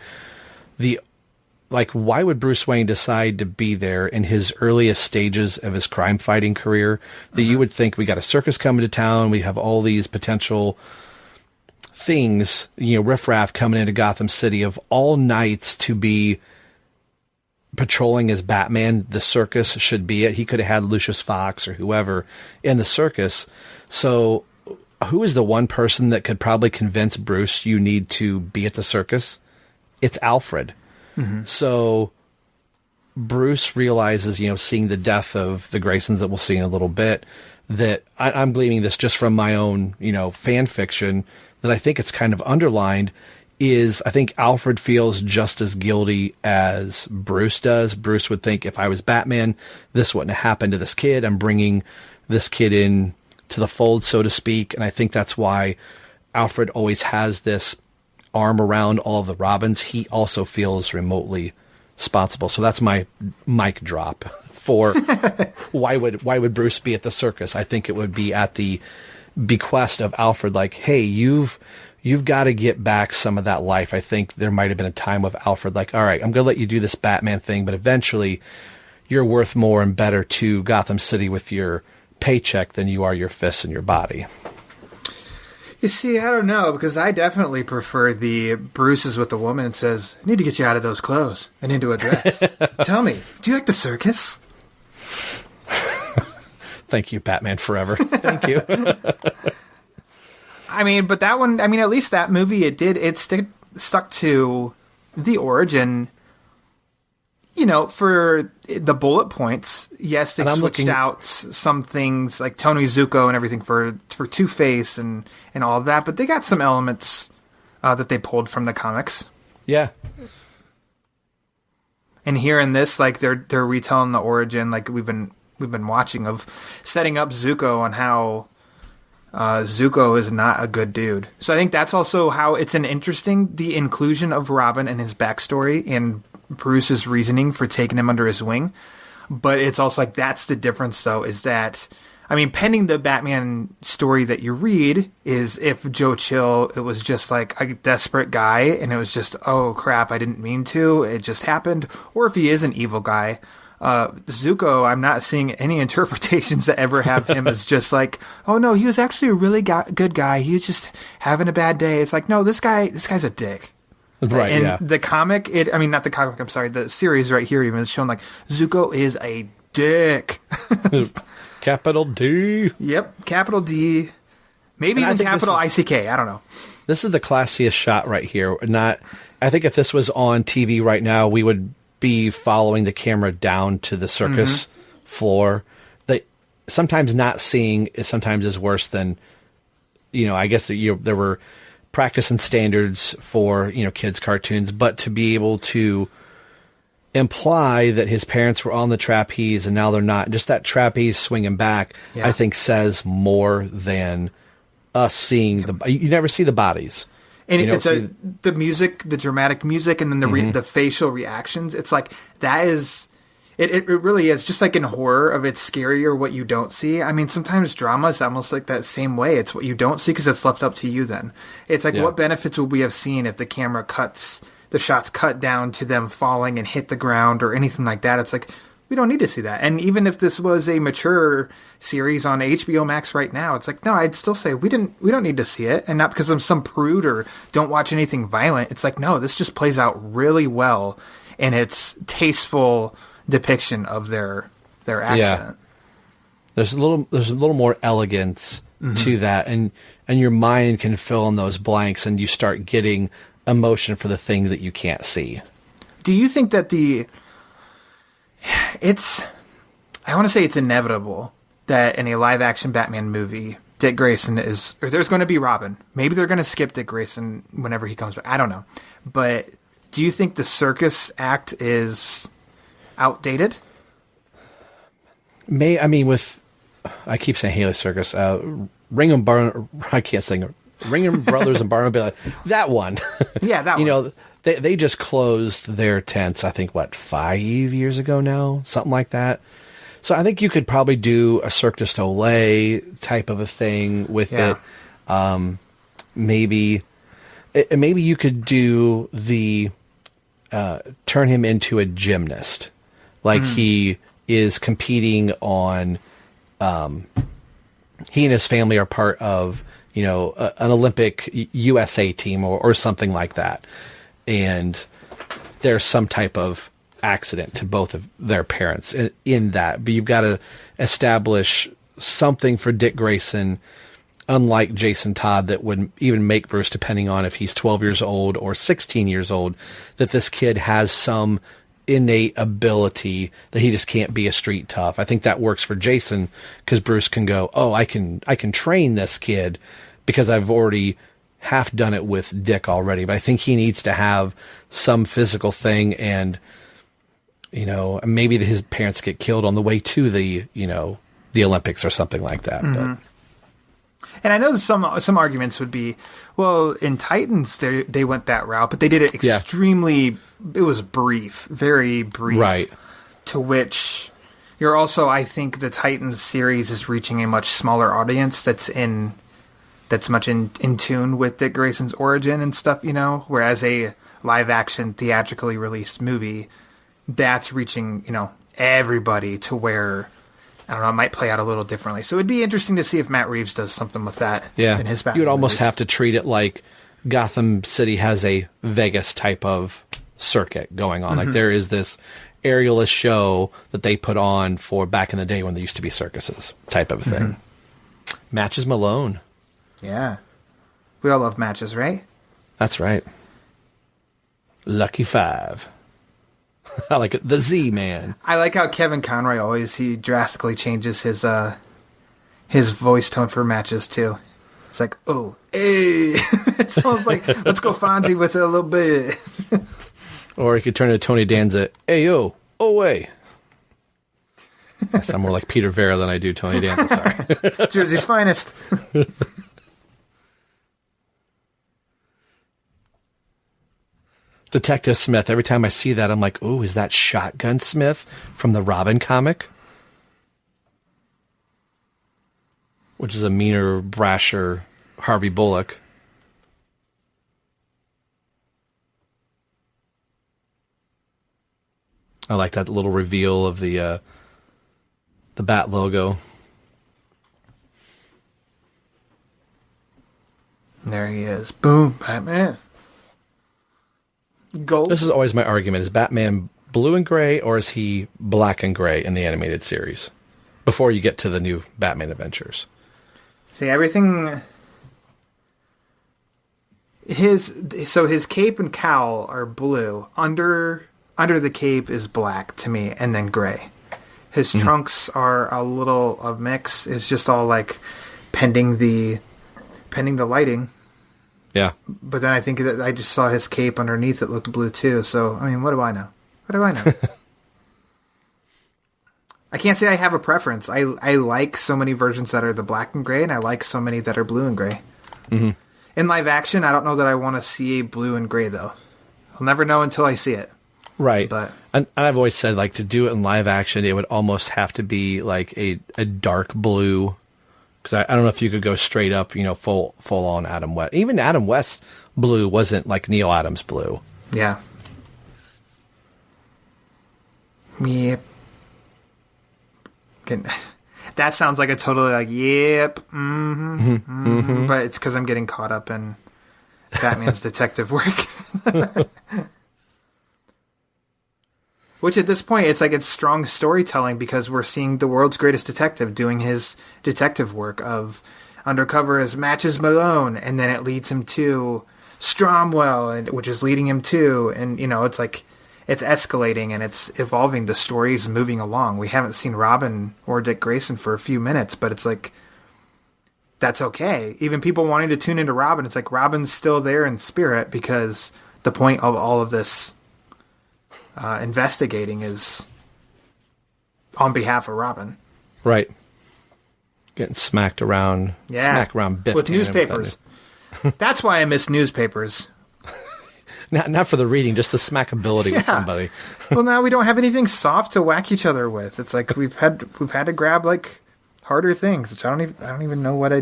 Why would Bruce Wayne decide to be there in his earliest stages of his crime fighting career that you would think, we got a circus coming to town, we have all these potential things, riffraff coming into Gotham City, of all nights to be patrolling as Batman, the circus should be it. He could have had Lucius Fox or whoever in the circus. So who is the one person that could probably convince Bruce you need to be at the circus? It's Alfred. Mm-hmm. So Bruce realizes, seeing the death of the Graysons that we'll see in a little bit, that I'm gleaning this just from my own, fan fiction, that I think it's kind of underlined, is I think Alfred feels just as guilty as Bruce does. Bruce would think, if I was Batman, this wouldn't have happened to this kid. I'm bringing this kid in to the fold, so to speak. And I think that's why Alfred always has this arm around all of the Robins. He also feels remotely responsible. So that's my mic drop for why would Bruce be at the circus? I think it would be at the bequest of Alfred, like, hey, you've got to get back some of that life. I think there might have been a time with Alfred, like, all right, I'm going to let you do this Batman thing, but eventually you're worth more and better to Gotham City with your paycheck than you are your fists and your body. You see, I don't know, because I definitely prefer the Bruce is with the woman and says, I need to get you out of those clothes and into a dress. Tell me, do you like the circus? Thank you, Batman Forever. Thank you. I mean, but that one, at least that movie, it stuck to the origin, for the bullet points. Yes, they switched out some things like Tony Zuko and everything for Two-Face and all of that, but they got some elements that they pulled from the comics. Yeah. And here in this, like, they're retelling the origin, like we've been watching, of setting up Zuko on how Zuko is not a good dude. So I think that's also how it's the inclusion of Robin and his backstory and Bruce's reasoning for taking him under his wing. But it's also like, that's the difference, though, is that, pending the Batman story that you read, is if Joe Chill, it was just like a desperate guy and it was just, oh crap, I didn't mean to, it just happened. Or if he is an evil guy. Zuko, I'm not seeing any interpretations that ever have him as just like, oh no, he was actually a really good guy, he was just having a bad day. It's like, no, this guy's a dick. Right. And the comic, not the comic, I'm sorry, the series right here even is shown like, Zuko is a dick. Capital D. Yep, capital D. Maybe And I even think capital ICK. I don't know. This is the classiest shot right here. I think if this was on TV right now, we would be following the camera down to the circus floor. Sometimes not seeing is sometimes worse than, I guess there were practice and standards for, kids' cartoons, but to be able to imply that his parents were on the trapeze and now they're not, just that trapeze swinging back, I think says more than us seeing you never see the bodies. And the music, the dramatic music, and then the facial reactions. It's like that is, it really is just like in horror of it's scarier what you don't see. I mean, sometimes drama is almost like that same way. It's what you don't see because it's left up to you. Then it's like, what benefits would we have seen if the camera the shots cut down to them falling and hit the ground or anything like that? It's like, we don't need to see that. And even if this was a mature series on HBO Max right now, it's like, no, I'd still say we don't need to see it. And not because I'm some prude or don't watch anything violent. It's like, no, this just plays out really well in its tasteful depiction of their accent. Yeah. There's a little more elegance to that, and your mind can fill in those blanks and you start getting emotion for the thing that you can't see. Do you think that I want to say it's inevitable that in a live-action Batman movie, Dick Grayson or there's going to be Robin. Maybe they're going to skip Dick Grayson whenever he comes back. I don't know. But do you think the circus act is outdated? I keep saying Haley Circus, Ringham Brothers and Barnum, that one. Yeah, that one. They just closed their tents, I think, 5 years ago now? Something like that. So I think you could probably do a Cirque du Soleil type of a thing with it. Maybe you could do turn him into a gymnast. Like he is competing on, he and his family are part of, an Olympic USA team or something like that. And there's some type of accident to both of their parents in that. But you've got to establish something for Dick Grayson, unlike Jason Todd, that would even make Bruce, depending on if he's 12 years old or 16 years old, that this kid has some innate ability that he just can't be a street tough. I think that works for Jason because Bruce can go, oh, I can train this kid because I've already half done it with Dick already. But I think he needs to have some physical thing, and maybe his parents get killed on the way to the Olympics or something like that. But. And I know some arguments would be, well, in Titans they went that route, but they did it extremely. It was brief, very brief. Right. To which you're also, I think, the Titans series is reaching a much smaller audience that's much in tune with Dick Grayson's origin and stuff. Whereas a live action theatrically released movie, that's reaching everybody to where. I don't know, it might play out a little differently. So it'd be interesting to see if Matt Reeves does something with that in his Batman. You would almost movies. have to treat it like Gotham City has a Vegas type of circuit going on. Like there is this aerialist show that they put on for back in the day when there used to be circuses type of a thing. Matches Malone. Yeah. We all love matches, right? That's right. Lucky Five. I like it. The Z-Man. I like how Kevin Conroy he drastically changes his voice tone for matches too. It's like, oh, hey. It's almost like, let's go Fonzie with it a little bit. Or he could turn to Tony Danza, hey, yo, oh, way. I sound more like Peter Vera than I do Tony Danza, sorry. Jersey's finest. Detective Smith, every time I see that, I'm like, oh, is that Shotgun Smith from the Robin comic? Which is a meaner, brasher Harvey Bullock. I like that little reveal of the Bat logo. There he is. Boom, Batman. Gold. This is always my argument. Is Batman blue and gray, or is he black and gray in the animated series? Before you get to the new Batman Adventures. See, everything his cape and cowl are blue. Under the cape is black to me, and then gray. His trunks are a little of mix. It's just all like pending the lighting. Yeah. But then I think that I just saw his cape underneath it looked blue too. So I mean, what do I know? I can't say I have a preference. I like so many versions that are the black and gray, and I like so many that are blue and gray. Mm-hmm. In live action, I don't know that I want to see a blue and gray though. I'll never know until I see it. Right. But and I've always said, like, to do it in live action, it would almost have to be like a dark blue. Because I don't know if you could go straight up, full on Adam West. Even Adam West's blue wasn't like Neil Adams' blue. Yeah. Yep. That sounds like a totally like, yep. Mm-hmm. Mm-hmm. But it's because I'm getting caught up in Batman's detective work. Which at this point, it's like it's strong storytelling because we're seeing the world's greatest detective doing his detective work of undercover as Matches Malone, and then it leads him to Stromwell, which is leading him to, and it's like it's escalating and it's evolving. The story's moving along. We haven't seen Robin or Dick Grayson for a few minutes, but it's like that's okay. Even people wanting to tune into Robin, it's like Robin's still there in spirit because the point of all of this investigating is on behalf of Robin. Right. Getting smacked around. Yeah. Smacked around Biff with newspapers. That's why I miss newspapers. Not for the reading, just the smackability with somebody. Well, now we don't have anything soft to whack each other with. It's like we've had to grab like harder things, which I don't even know what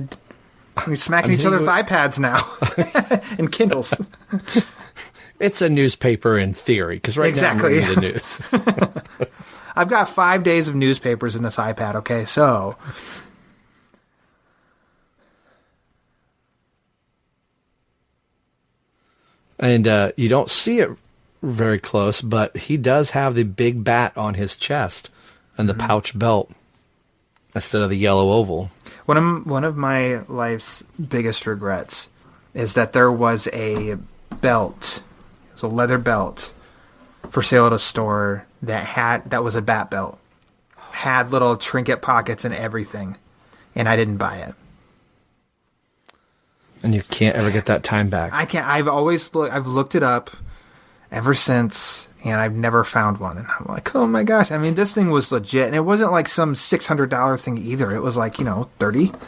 we're smacking each other with iPads now and Kindles. It's a newspaper in theory, because now I'm reading the news. I've got 5 days of newspapers in this iPad, okay? So... And you don't see it very close, but he does have the big bat on his chest and the pouch belt instead of the yellow oval. One of my life's biggest regrets is that there was a belt... It was a leather belt for sale at a store that was a bat belt. Had little trinket pockets and everything. And I didn't buy it. And you can't ever get that time back. I can't. I've looked it up ever since, and I've never found one. And I'm like, oh my gosh. I mean, this thing was legit. And it wasn't like some $600 thing either. It was like, $30.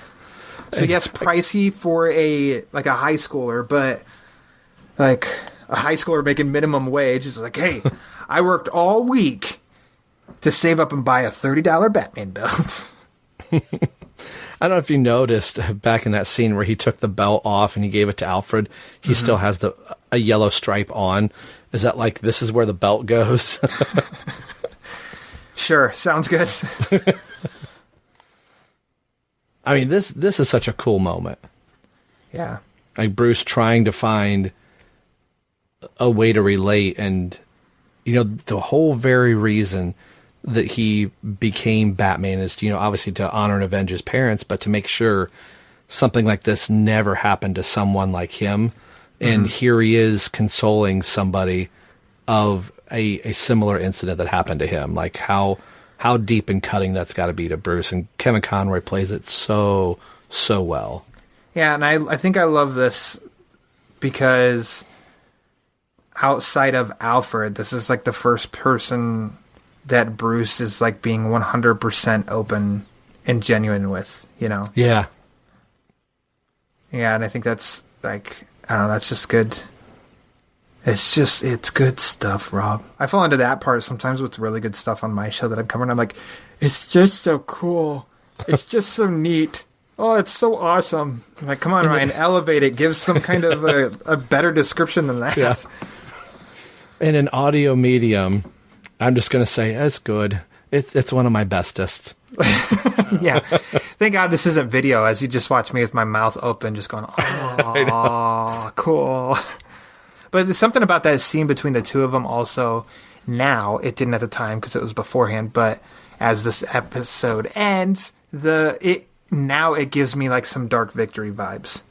So yes, pricey for a high schooler, but like... A high schooler making minimum wage is like, hey, I worked all week to save up and buy a $30 Batman belt. I don't know if you noticed back in that scene where he took the belt off and he gave it to Alfred, he still has a yellow stripe on. Is that like, this is where the belt goes? Sure, sounds good. I mean, this is such a cool moment. Yeah. Like Bruce trying to find a way to relate, and the whole very reason that he became Batman is obviously to honor and avenge his parents, but to make sure something like this never happened to someone like him. And here he is consoling somebody of a similar incident that happened to him. Like how deep and cutting that's got to be to Bruce, and Kevin Conroy plays it so well. Yeah, and I think I love this because outside of Alfred, this is like the first person that Bruce is like being 100% open and genuine with, Yeah. Yeah, and I think that's like, I don't know, that's just good. It's good stuff, Rob. I fall into that part sometimes with really good stuff on my show that I'm covering. I'm like, it's just so cool. It's just so neat. Oh, it's so awesome. I'm like, come on, Ryan, elevate it. Give some kind of a better description than that. Yeah. In an audio medium, I'm just going to say it's good. It's one of my bestest. Yeah. Thank God this isn't video, as you just watch me with my mouth open, just going, oh, cool. But there's something about that scene between the two of them also. Now, it didn't at the time because it was beforehand, but as this episode ends, now it gives me like some Dark Victory vibes.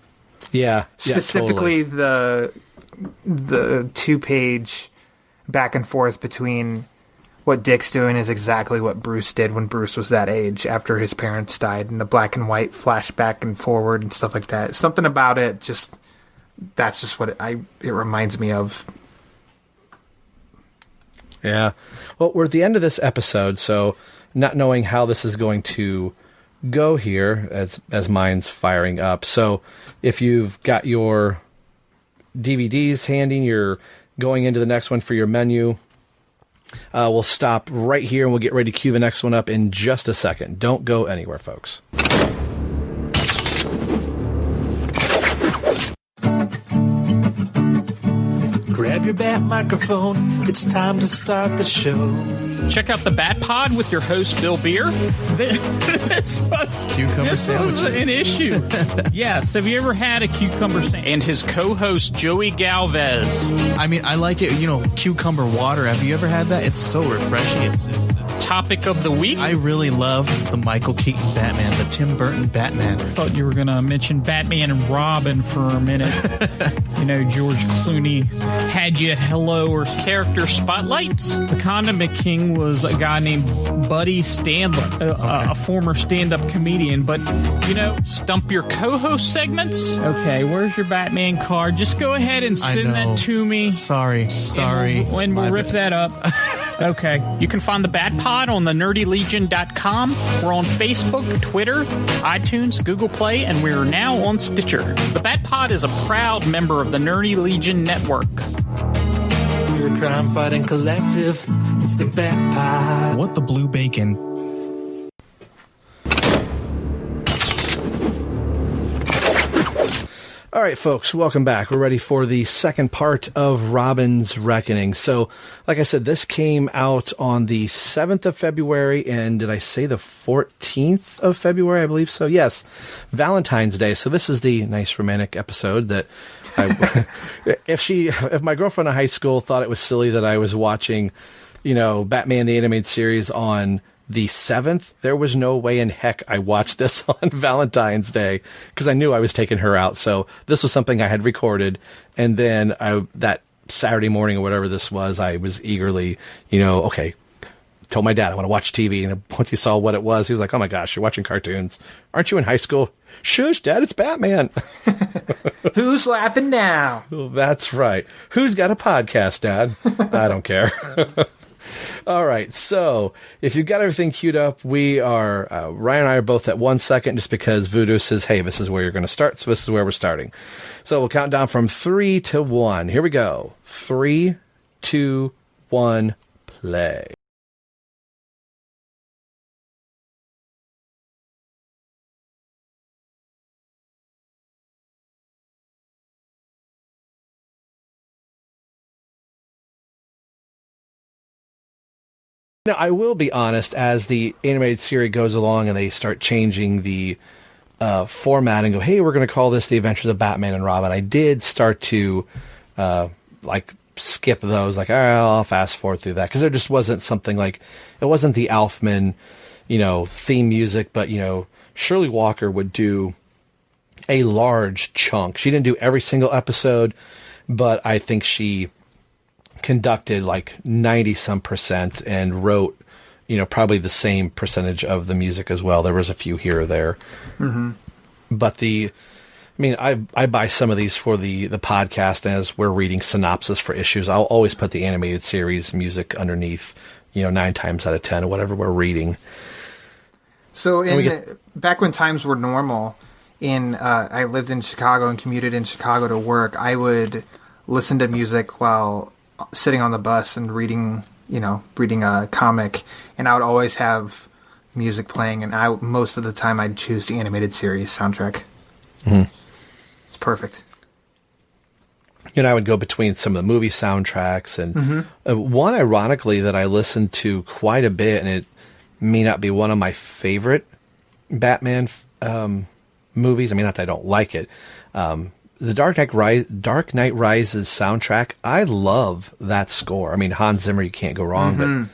Yeah. Specifically, Totally. the 2-page back and forth between what Dick's doing is exactly what Bruce did when Bruce was that age after his parents died, and the black and white flashback and forward and stuff like that. Something about it that's just what it reminds me of. Yeah. Well, we're at the end of this episode, so not knowing how this is going to go here as mine's firing up. So if you've got your DVDs handy, you're going into the next one for your menu, we'll stop right here and we'll get ready to cue the next one up in just a second. Don't go anywhere, folks. Grab your bat microphone. It's time to start the show. Check out the Bat Pod with your host, Bill Beer. This was an issue. Yes. Have you ever had a cucumber sandwich? And his co-host, Joey Galvez. I mean, I like it, cucumber water. Have you ever had that? It's so refreshing. Topic of the week. I really love the Michael Keaton Batman, the Tim Burton Batman. I thought you were going to mention Batman and Robin for a minute. George Clooney had you hello or character spotlights. The Condiment King was a guy named Buddy Standler, a former stand-up comedian. But, stump your co-host segments? Okay, where's your Batman card? Just go ahead and send that to me. Sorry. And we'll rip that up. Okay. You can find the Bat Pod on the nerdylegion.com. We're on Facebook, Twitter, iTunes, Google Play, and we're now on Stitcher. The Bat Pod is a proud member of the Nerdy Legion Network. We're a crime-fighting collective. It's the Bat Pod. What the blue bacon? All right, folks, welcome back. We're ready for the second part of Robin's Reckoning. So, like I said, this came out on the 7th of February, and did I say the 14th of February? I believe so. Yes, Valentine's Day. So this is the nice romantic episode that if my girlfriend in high school thought it was silly that I was watching, Batman the Animated Series on the 7th, there was no way in heck I watched this on Valentine's Day because I knew I was taking her out. So this was something I had recorded. And then that Saturday morning or whatever this was, I was eagerly, told my dad I want to watch TV. And once he saw what it was, he was like, oh my gosh, you're watching cartoons. Aren't you in high school? Shush, Dad, it's Batman. Who's laughing now? That's right. Who's got a podcast, Dad? I don't care. All right, so if you've got everything queued up, we are, Ryan and I are both at 1 second just because Voodoo says, hey, this is where you're going to start, so this is where we're starting. So we'll count down from 3 to 1. Here we go. 3, 2, 1, play. Now, I will be honest, as the animated series goes along and they start changing the format and go, hey, we're going to call this The Adventures of Batman and Robin, I did start to skip those. Like, all right, I'll fast forward through that because there just wasn't something like, it wasn't the Elfman, theme music, but, Shirley Walker would do a large chunk. She didn't do every single episode, but I think she conducted like 90% and wrote, probably the same percentage of the music as well. There was a few here or there. Mm-hmm. But I buy some of these for the podcast, and as we're reading synopsis for issues, I'll always put the animated series music underneath, 9 times out of 10 or whatever we're reading. So back when times were normal, I lived in Chicago and commuted in Chicago to work, I would listen to music while sitting on the bus and reading a comic, and I would always have music playing, and most of the time I'd choose the animated series soundtrack. Mm-hmm. It's perfect. I would go between some of the movie soundtracks, and one, ironically, that I listened to quite a bit, and it may not be one of my favorite Batman movies. I mean, not that I don't like it. The Dark Knight Rises soundtrack, I love that score. I mean, Hans Zimmer, you can't go wrong, but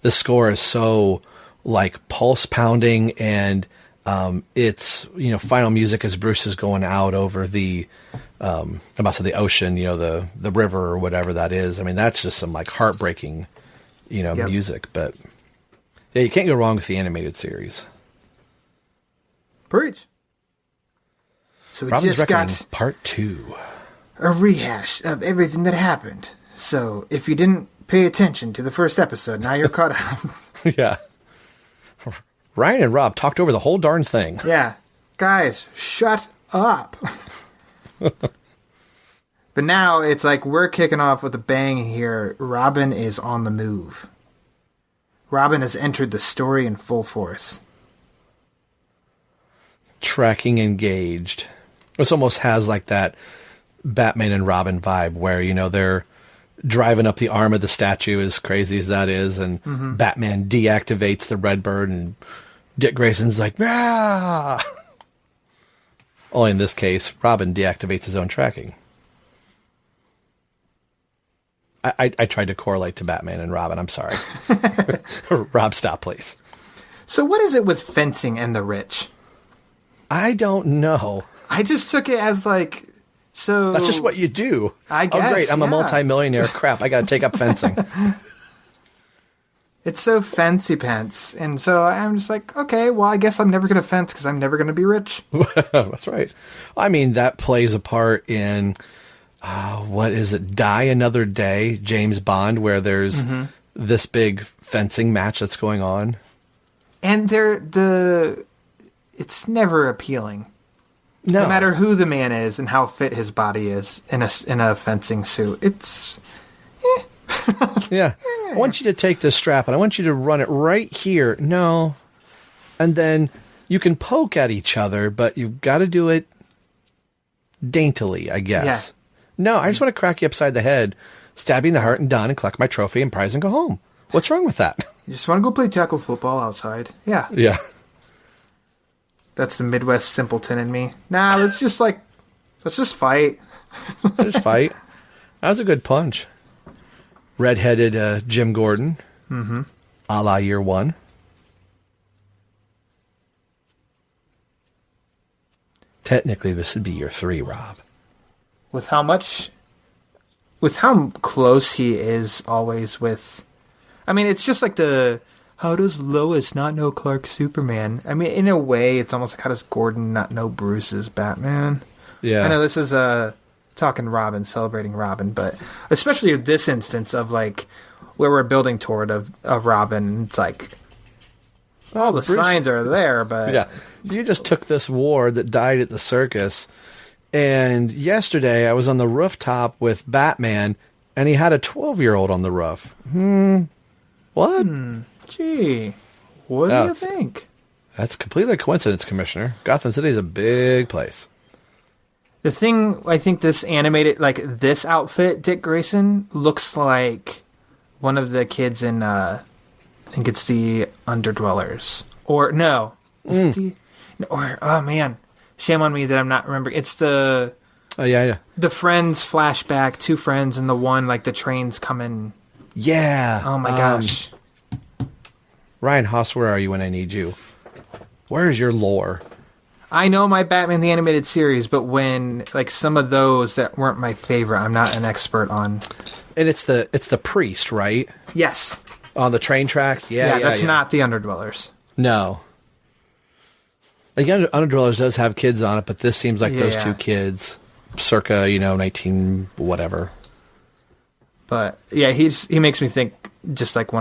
the score is so, pulse-pounding, and It's, final music as Bruce is going out over the, I'm about to say the ocean, the river or whatever that is. I mean, that's just some like heartbreaking, music. But yeah, you can't go wrong with the animated series. Preach. So we Robin's just Reckoning got Part 2. a rehash of everything that happened. So if you didn't pay attention to the first episode, now you're caught up. Yeah. Ryan and Rob talked over the whole darn thing. Yeah. Guys, shut up. But now it's like we're kicking off with a bang here. Robin is on the move. Robin has entered the story in full force. Tracking engaged. This almost has like that Batman and Robin vibe where, they're driving up the arm of the statue, as crazy as that is, and Batman deactivates the Redbird, and Dick Grayson's like, ah! Only in this case, Robin deactivates his own tracking. I tried to correlate to Batman and Robin. I'm sorry. Rob, stop, please. So what is it with fencing and the rich? I don't know. I just took it as like, so... That's just what you do. I guess, oh, great, I'm a yeah. multimillionaire. Crap, I got to take up fencing. It's so fancy pants. And so I'm just like, okay, well, I guess I'm never going to fence because I'm never going to be rich. That's right. I mean, that plays a part in, what is it, Die Another Day, James Bond, where there's this big fencing match that's going on. And it's never appealing. No matter who the man is and how fit his body is in a fencing suit. It's... Yeah. I want you to take this strap and I want you to run it right here. No. And then you can poke at each other, but you've got to do it daintily, I guess. Yeah. No, I just want to crack you upside the head, stab you in the heart and done, and collect my trophy and prize and go home. What's wrong with that? You just want to go play tackle football outside. Yeah. Yeah. That's the Midwest simpleton in me. Nah, let's just fight. Just fight. That was a good punch. Red-headed Jim Gordon. Mm-hmm. A la Year One. Technically, this would be Year 3, Rob. With how close he is always with... I mean, it's just like how does Lois not know Clark's Superman? I mean, in a way, it's almost like how does Gordon not know Bruce's Batman? Yeah. I know this is talking Robin, celebrating Robin, but especially this instance of like where we're building toward of Robin, it's like all the signs are there, but yeah, you just took this ward that died at the circus, and yesterday I was on the rooftop with Batman, and he had a 12-year-old on the roof. What? Gee, what do you think? That's completely a coincidence, Commissioner. Gotham City is a big place. The thing, I think this animated, like this outfit, Dick Grayson, looks like one of the kids in, I think it's the Underdwellers. Or, no. Oh man, shame on me that I'm not remembering. It's the... Oh, yeah. The Friends flashback, 2 friends, and the one, like, the train's coming... Yeah. Oh my gosh. Ryan Haas, where are you when I need you? Where's your lore? I know my Batman the Animated Series, but when like some of those that weren't my favorite, I'm not an expert on. And it's the priest, right? Yes. On the train tracks? Yeah, that's not the Underdwellers. No. Again, Underdwellers does have kids on it, but this seems like those 2 kids, circa, 19 whatever. But yeah, he makes me think just like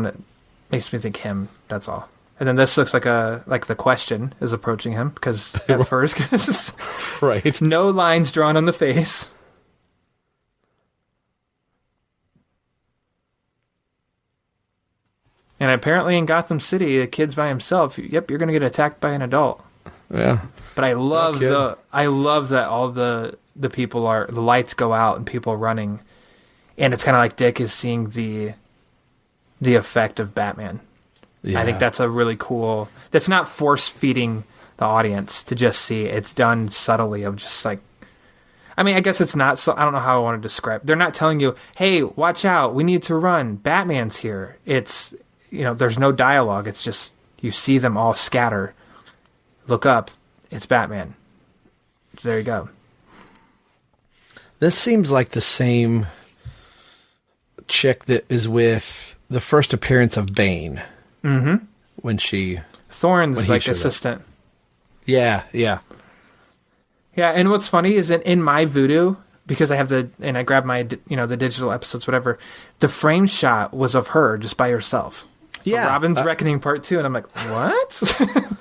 makes me think him. That's all. And then this looks like the Question is approaching him because at first, right, no lines drawn on the face. And apparently in Gotham City, a kid's by himself. Yep, you're going to get attacked by an adult. Yeah. But I love that all the people the lights go out and people are running. And it's kind of like Dick is seeing the effect of Batman. Yeah. I think that's a really cool... That's not force-feeding the audience to just see. It's done subtly of just like... I mean, I guess it's not... So I don't know how I want to describe... They're not telling you, hey, watch out, we need to run. Batman's here. It's... there's no dialogue. It's just... You see them all scatter. look up, it's Batman. So there you go. This seems like the same chick that is with the first appearance of Bane. Mm-hmm. When she... Thorne's like assistant. Yeah. Yeah, and what's funny is that in my Vudu, because I have I grabbed my, the digital episodes, whatever, the frame shot was of her just by herself. Yeah. Robin's Reckoning Part 2, and I'm like, what?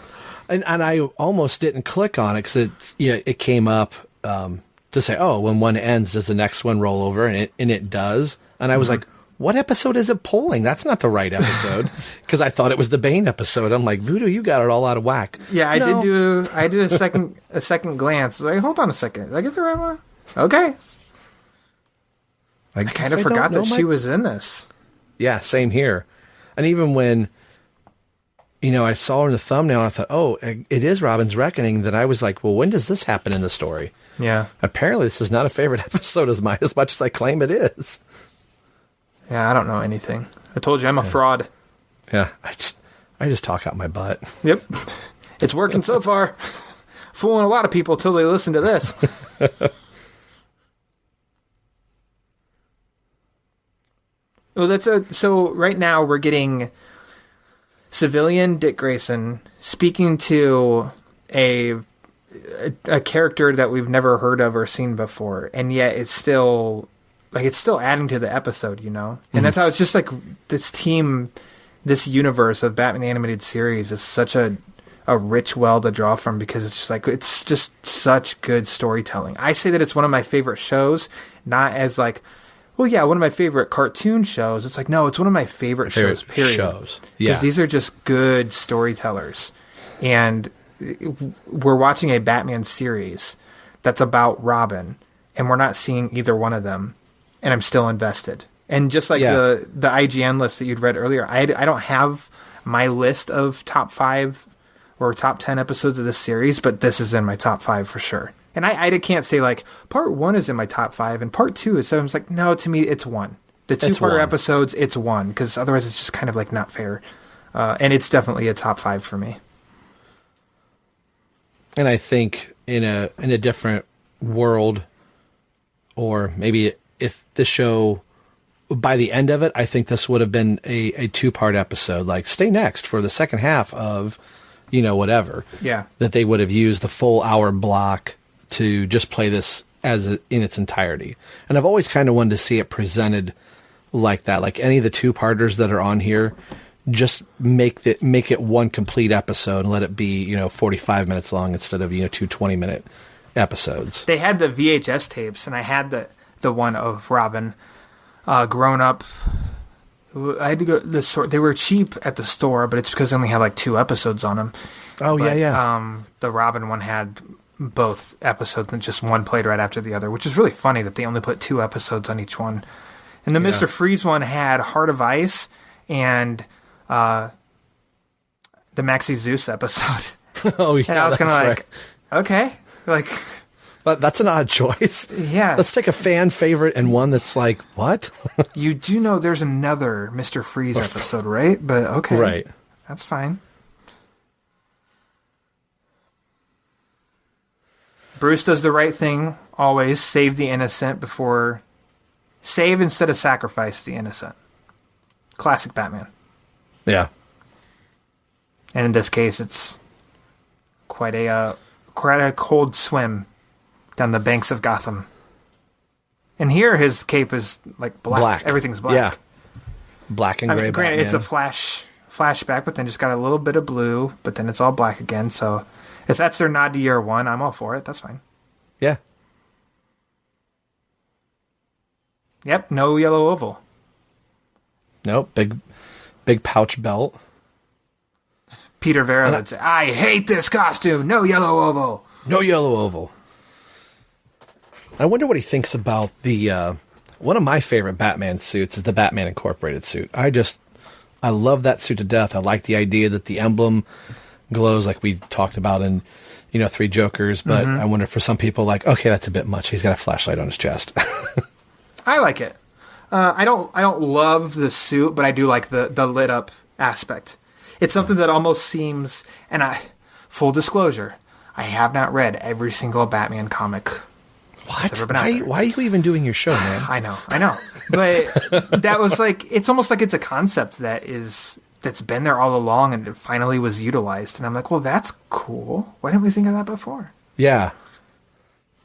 and I almost didn't click on it because it came up to say, oh, when one ends, does the next one roll over? And it does. And I was like, what episode is it pulling? That's not the right episode. Because I thought it was the Bane episode. I'm like, Voodoo, you got it all out of whack. Yeah, I did a second glance. Like, hold on a second. Did I get the right one? Okay. I kind of forgot that she was in this. Yeah, same here. And even when, I saw her in the thumbnail, I thought, oh, it is Robin's Reckoning. That I was like, well, when does this happen in the story? Yeah. Apparently, this is not a favorite episode of mine as much as I claim it is. Yeah, I don't know anything. I told you I'm a fraud. Yeah, I just talk out my butt. Yep. It's working so far. Fooling a lot of people till they listen to this. Well, so right now we're getting civilian Dick Grayson speaking to a character that we've never heard of or seen before, and yet it's still adding to the episode, And that's how it's just like this universe of Batman the Animated Series is such a rich well to draw from, because it's just such good storytelling. I say that it's one of my favorite shows, not as like, well, yeah, one of my favorite cartoon shows. It's like, no, it's one of my favorite shows, period. Yeah. Because these are just good storytellers. And we're watching a Batman series that's about Robin, and we're not seeing either one of them, and I'm still invested. And just like the IGN list that you'd read earlier, I don't have my list of top 5 or top 10 episodes of this series, but this is in my top 5 for sure. And I can't say like part 1 is in my top 5 and part 2 is, so I was like, no, to me it's 1. The 2-parter episodes, it's 1, because otherwise it's just kind of like not fair. And it's definitely a top 5 for me. And I think in a different world, or maybe if the show, by the end of it, I think this would have been a 2-part episode. Like, stay next for the second half of, whatever. Yeah. That they would have used the full hour block to just play this in its entirety. And I've always kind of wanted to see it presented like that. Like any of the 2-parters that are on here, just make it one complete episode and let it be, 45 minutes long instead of, 2 20-minute episodes. They had the VHS tapes, and I had the one of Robin grown up. I had to go to the store. They were cheap at the store, but it's because they only had like 2 episodes on them. Oh, but, yeah. The Robin one had both episodes and just one played right after the other, which is really funny that they only put 2 episodes on each one. And the Mr. Freeze one had Heart of Ice and the Maxie Zeus episode. Oh, yeah. And I was kind of like, okay. Like, but that's an odd choice. Yeah. Let's take a fan favorite and one that's like, what? You do know there's another Mr. Freeze episode, right? But okay. Right. That's fine. Bruce does the right thing always. Save the innocent save instead of sacrifice the innocent. Classic Batman. Yeah. And in this case, it's quite a cold swim down the banks of Gotham. And here his cape is like black. Everything's black. Yeah. Black and gray. Granted, it's a flashback, but then just got a little bit of blue, but then it's all black again. So if that's their nod to year 1, I'm all for it. That's fine. Yeah. Yep. No yellow oval. Nope. Big pouch belt. Peter Vera would say, I hate this costume. No yellow oval. No yellow oval. I wonder what he thinks about the one of my favorite Batman suits is the Batman Incorporated suit. I love that suit to death. I like the idea that the emblem glows like we talked about in, 3 Jokers, but I wonder for some people like, okay, that's a bit much. He's got a flashlight on his chest. I like it. I don't love the suit, but I do like the lit up aspect. It's something that almost seems, and full disclosure, I have not read every single Batman comic. What? Why are you even doing your show, man? I know. But that was like, it's almost like it's a concept that's been there all along and it finally was utilized. And I'm like, well, that's cool. Why didn't we think of that before? Yeah.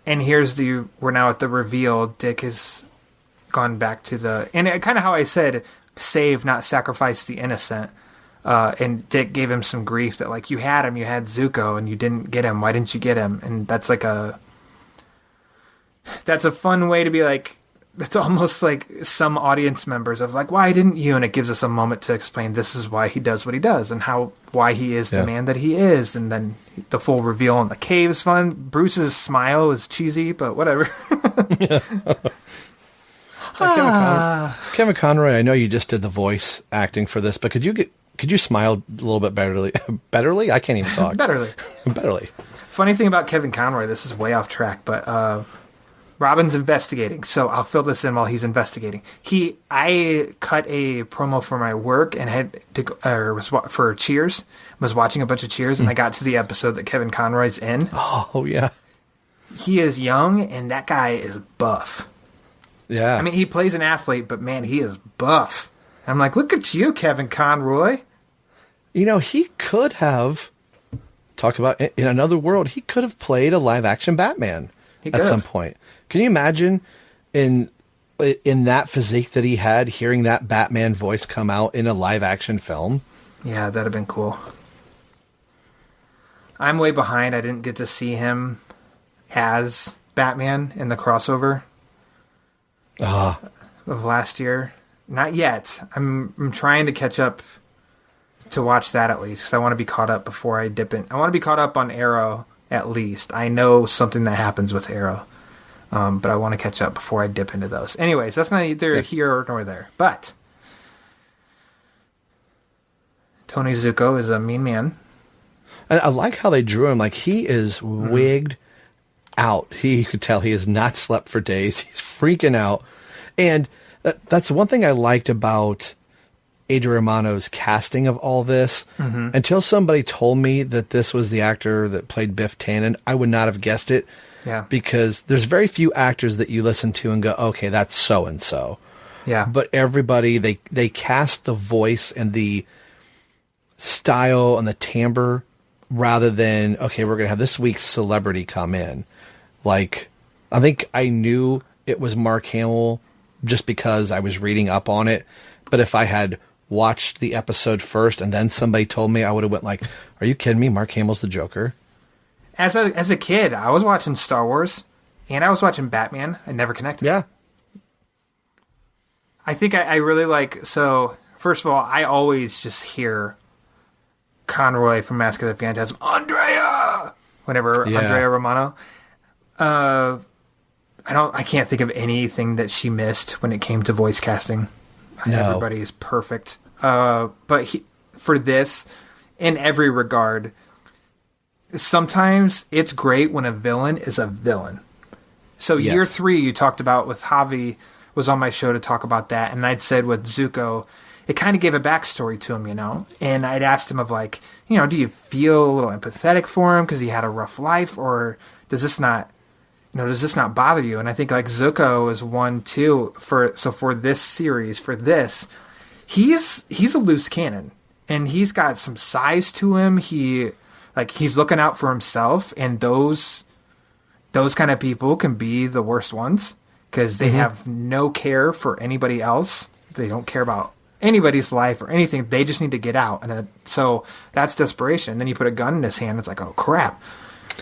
And we're now at the reveal. Dick has gone back to and kind of how I said, save, not sacrifice the innocent. And Dick gave him some grief that, like, you had Zuko and you didn't get him. Why didn't you get him? And that's a fun way to be like, it's almost like some audience members of like, why didn't you? And it gives us a moment to explain this is why he does what he does and why he is the man that he is. And then the full reveal in the cave is fun. Bruce's smile is cheesy, but whatever. Kevin Conroy, I know you just did the voice acting for this, but could you smile a little bit betterly? Betterly? I can't even talk. Betterly. Funny thing about Kevin Conroy, this is way off track, but Robin's investigating, so I'll fill this in while he's investigating. I cut a promo for my work and had to for Cheers. Was watching a bunch of Cheers, and I got to the episode that Kevin Conroy's in. Oh yeah, he is young, and that guy is buff. Yeah, I mean he plays an athlete, but man, he is buff. And I'm like, look at you, Kevin Conroy. You know, he could have talk about in another world. He could have played a live action Batman at some point. Can you imagine in that physique that he had, hearing that Batman voice come out in a live-action film? Yeah, that'd have been cool. I'm way behind. I didn't get to see him as Batman in the crossover of last year. Not yet. I'm trying to catch up to watch that at least, because I want to be caught up before I dip in. I want to be caught up on Arrow at least. I know something that happens with Arrow. But I want to catch up before I dip into those. Anyways, that's not either here nor there. But Tony Zuko is a mean man. And I like how they drew him. Like, he is wigged out. You could tell he has not slept for days. He's freaking out. And that's one thing I liked about Adrian Romano's casting of all this. Mm-hmm. Until somebody told me that this was the actor that played Biff Tannen, I would not have guessed it. Yeah. Because there's very few actors that you listen to and go, okay, that's so-and-so. Yeah. But everybody, they cast the voice and the style and the timbre rather than, okay, we're going to have this week's celebrity come in. Like, I think I knew it was Mark Hamill just because I was reading up on it. But if I had watched the episode first and then somebody told me, I would have went like, are you kidding me? Mark Hamill's the Joker? As a kid, I was watching Star Wars, and I was watching Batman. I never connected. Yeah. I think I really like... So, first of all, I always just hear Conroy from Mask of the Phantasm, Andrea! Andrea Romano. I can't think of anything that she missed when it came to voice casting. No. Everybody is perfect. But for this, in every regard... Sometimes it's great when a villain is a villain. So Year 3 you talked about with Javi was on my show to talk about that. And I'd said with Zuko, it kind of gave a backstory to him, And I'd asked him of like, do you feel a little empathetic for him because he had a rough life? Or does this not bother you? And I think like Zuko is one too. For this series, he's a loose cannon. And he's got some size to him. He's looking out for himself, and those kind of people can be the worst ones because they have no care for anybody else. They don't care about anybody's life or anything. They just need to get out, and so that's desperation. And then you put a gun in his hand. It's like, oh crap!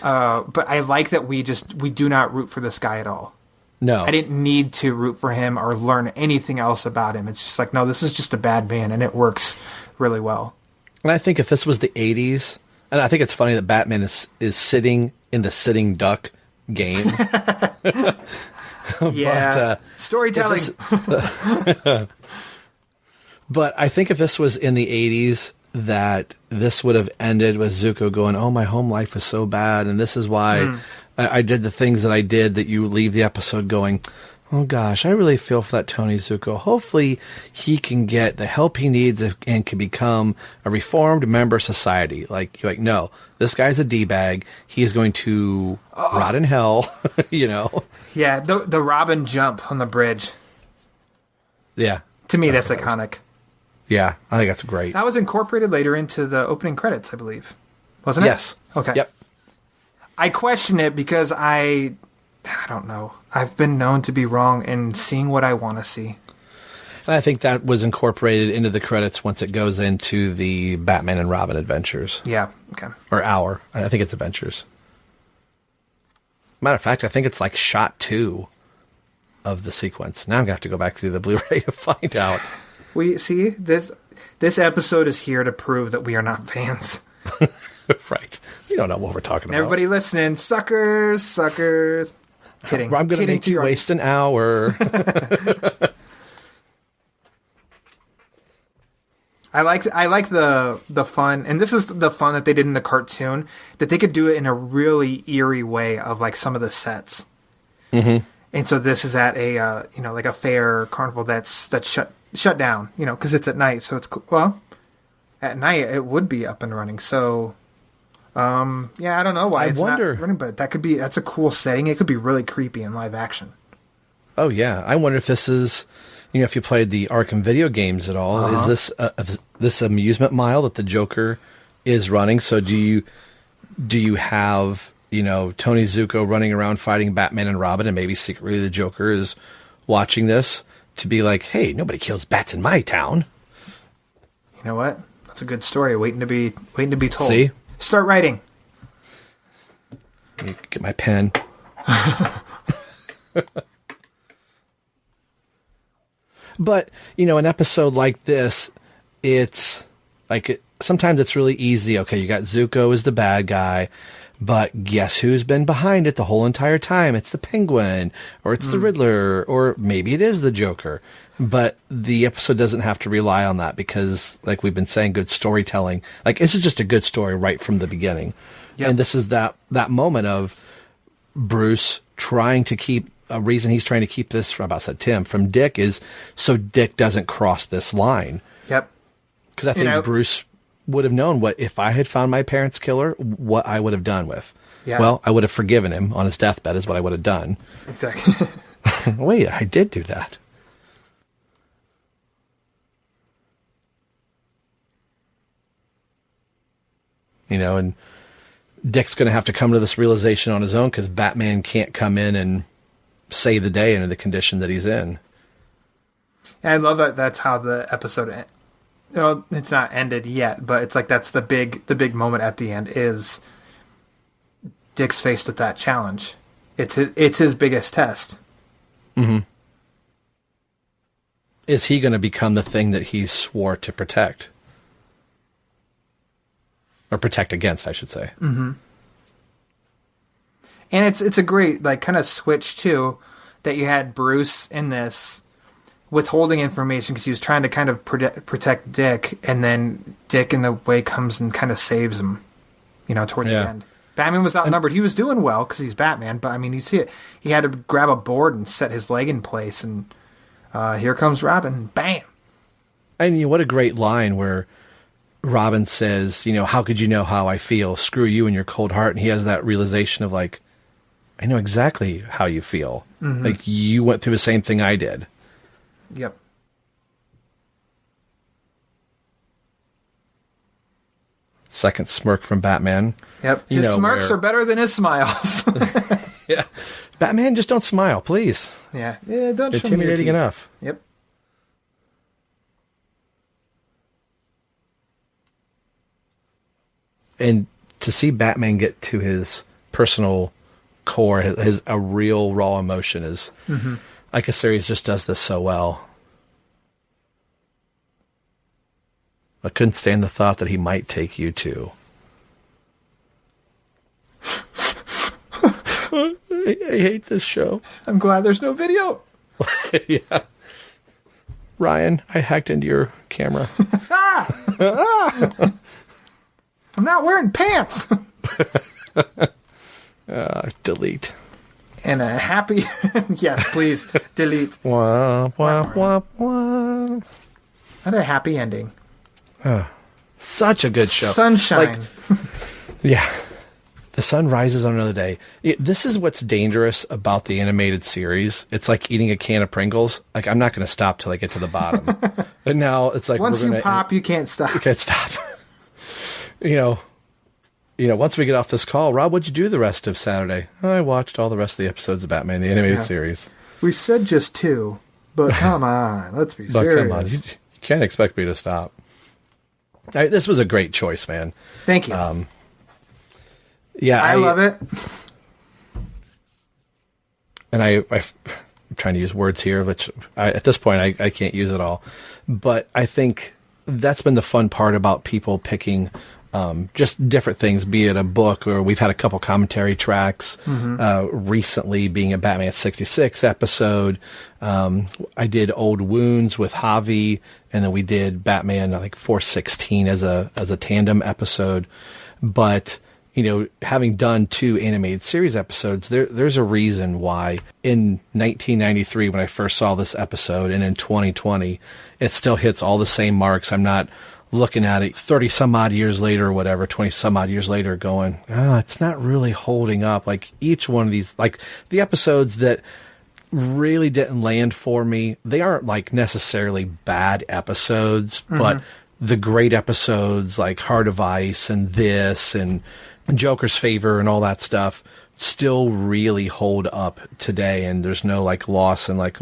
But I like that we do not root for this guy at all. No, I didn't need to root for him or learn anything else about him. It's just like, no, this is just a bad man, and it works really well. And I think if this was the 80s. And I think it's funny that Batman is sitting in the sitting duck game. Yeah, but, storytelling. But I think if this was in the 80s, that this would have ended with Zuko going, oh, my home life is so bad, and this is why I did the things that I did, that you leave the episode going, Oh gosh, I really feel for that Tony Zuko. Hopefully he can get the help he needs and can become a reformed member of society. Like, you're like, no, this guy's a D-bag. He is going to rot in hell, you know? Yeah, the Robin jump on the bridge. Yeah. To me, that's iconic. Yeah, I think that's great. That was incorporated later into the opening credits, I believe. Wasn't it? Yes. Okay. Yep. I question it because I don't know. I've been known to be wrong in seeing what I want to see. And I think that was incorporated into the credits once it goes into the Batman and Robin adventures. Yeah, okay. Or I think it's adventures. Matter of fact, I think it's like shot 2 of the sequence. Now I'm going to have to go back to the Blu-ray to find out. We see this episode is here to prove that we are not fans. Right. We don't know what we're talking about. Everybody listening, suckers. Kidding. I'm going to make you waste an hour. I like the fun, and this is the fun that they did in the cartoon, that they could do it in a really eerie way of like some of the sets. Mm-hmm. And so this is at a like a fair carnival that's shut down, because it's at night. So it's at night it would be up and running. So I don't know why it's not running, but that's a cool setting. It could be really creepy in live action. Oh yeah, I wonder if this is, if you played the Arkham video games at all, is this this amusement mile that the Joker is running? So do you have Tony Zuko running around fighting Batman and Robin, and maybe secretly the Joker is watching this to be like, hey, nobody kills bats in my town. You know what? That's a good story waiting to be told. See? Start writing. Let me get my pen. But, an episode like this, it's like sometimes it's really easy. Okay, you got Zuko as the bad guy, but guess who's been behind it the whole entire time? It's the Penguin, or it's the Riddler, or maybe it is the Joker. But the episode doesn't have to rely on that because, like we've been saying, good storytelling. Like, this is just a good story right from the beginning. Yep. And this is that moment of Bruce trying to keep, a reason he's trying to keep this from Dick is so Dick doesn't cross this line. Yep. Because I think Bruce would have known if I had found my parents' killer, what I would have done with. Yeah. Well, I would have forgiven him on his deathbed is what I would have done. Exactly. Wait, I did do that. And Dick's going to have to come to this realization on his own because Batman can't come in and save the day into the condition that he's in. And I love that that's how the episode it's not ended yet, but it's like that's the big moment at the end is Dick's faced with that challenge. It's his biggest test. Mm-hmm. Is he going to become the thing that he swore to protect? Or protect against, I should say. Mm-hmm. And it's a great kind of switch too, that you had Bruce in this withholding information because he was trying to kind of protect Dick, and then Dick in the way comes and kind of saves him, towards the end. Batman was outnumbered. He was doing well because he's Batman, but you see it. He had to grab a board and set his leg in place, and here comes Robin. Bam! And what a great line where Robin says, how could you know how I feel? Screw you and your cold heart. And he has that realization of I know exactly how you feel. Mm-hmm. You went through the same thing I did. Yep. Second smirk from Batman. Yep. His smirks are better than his smiles. Yeah. Batman, just don't smile, please. Yeah. Yeah, don't show me your teeth. Intimidating enough. Yep. And to see Batman get to his personal core, a real raw emotion is, like a series just does this so well. I couldn't stand the thought that he might take you too. I hate this show. I'm glad there's no video. Yeah. Ryan, I hacked into your camera. I'm not wearing pants. Delete. And a happy... yes, please, delete. Wah, wah, wah, wah. And a happy ending. Such a good show. Sunshine. Yeah. The sun rises on another day. This is what's dangerous about the animated series. It's like eating a can of Pringles. Like, I'm not going to stop till I get to the bottom. And now it's like... Once you pop, you can't stop. You can't stop. You know, once we get off this call, Rob, what'd you do the rest of Saturday? I watched all the rest of the episodes of Batman, the animated series. We said just 2, but come on, let's be serious. Come on, you can't expect me to stop. This was a great choice, man. Thank you. Yeah, I love it. And I'm trying to use words here, which at this point I can't use it all. But I think that's been the fun part about people picking just different things, be it a book, or we've had a couple commentary tracks recently, being a Batman 66 episode. I did Old Wounds with Javi, and then we did Batman, I think 416 as a tandem episode. But having done 2 animated series episodes, there's a reason why in 1993, when I first saw this episode, and in 2020, it still hits all the same marks. I'm not looking at it 30 some odd years later or whatever, 20 some odd years later going, it's not really holding up. Like, each one of these, like the episodes that really didn't land for me, they aren't like necessarily bad episodes, but the great episodes like Heart of Ice and this and Joker's Favor and all that stuff still really hold up today, and there's no like loss and like,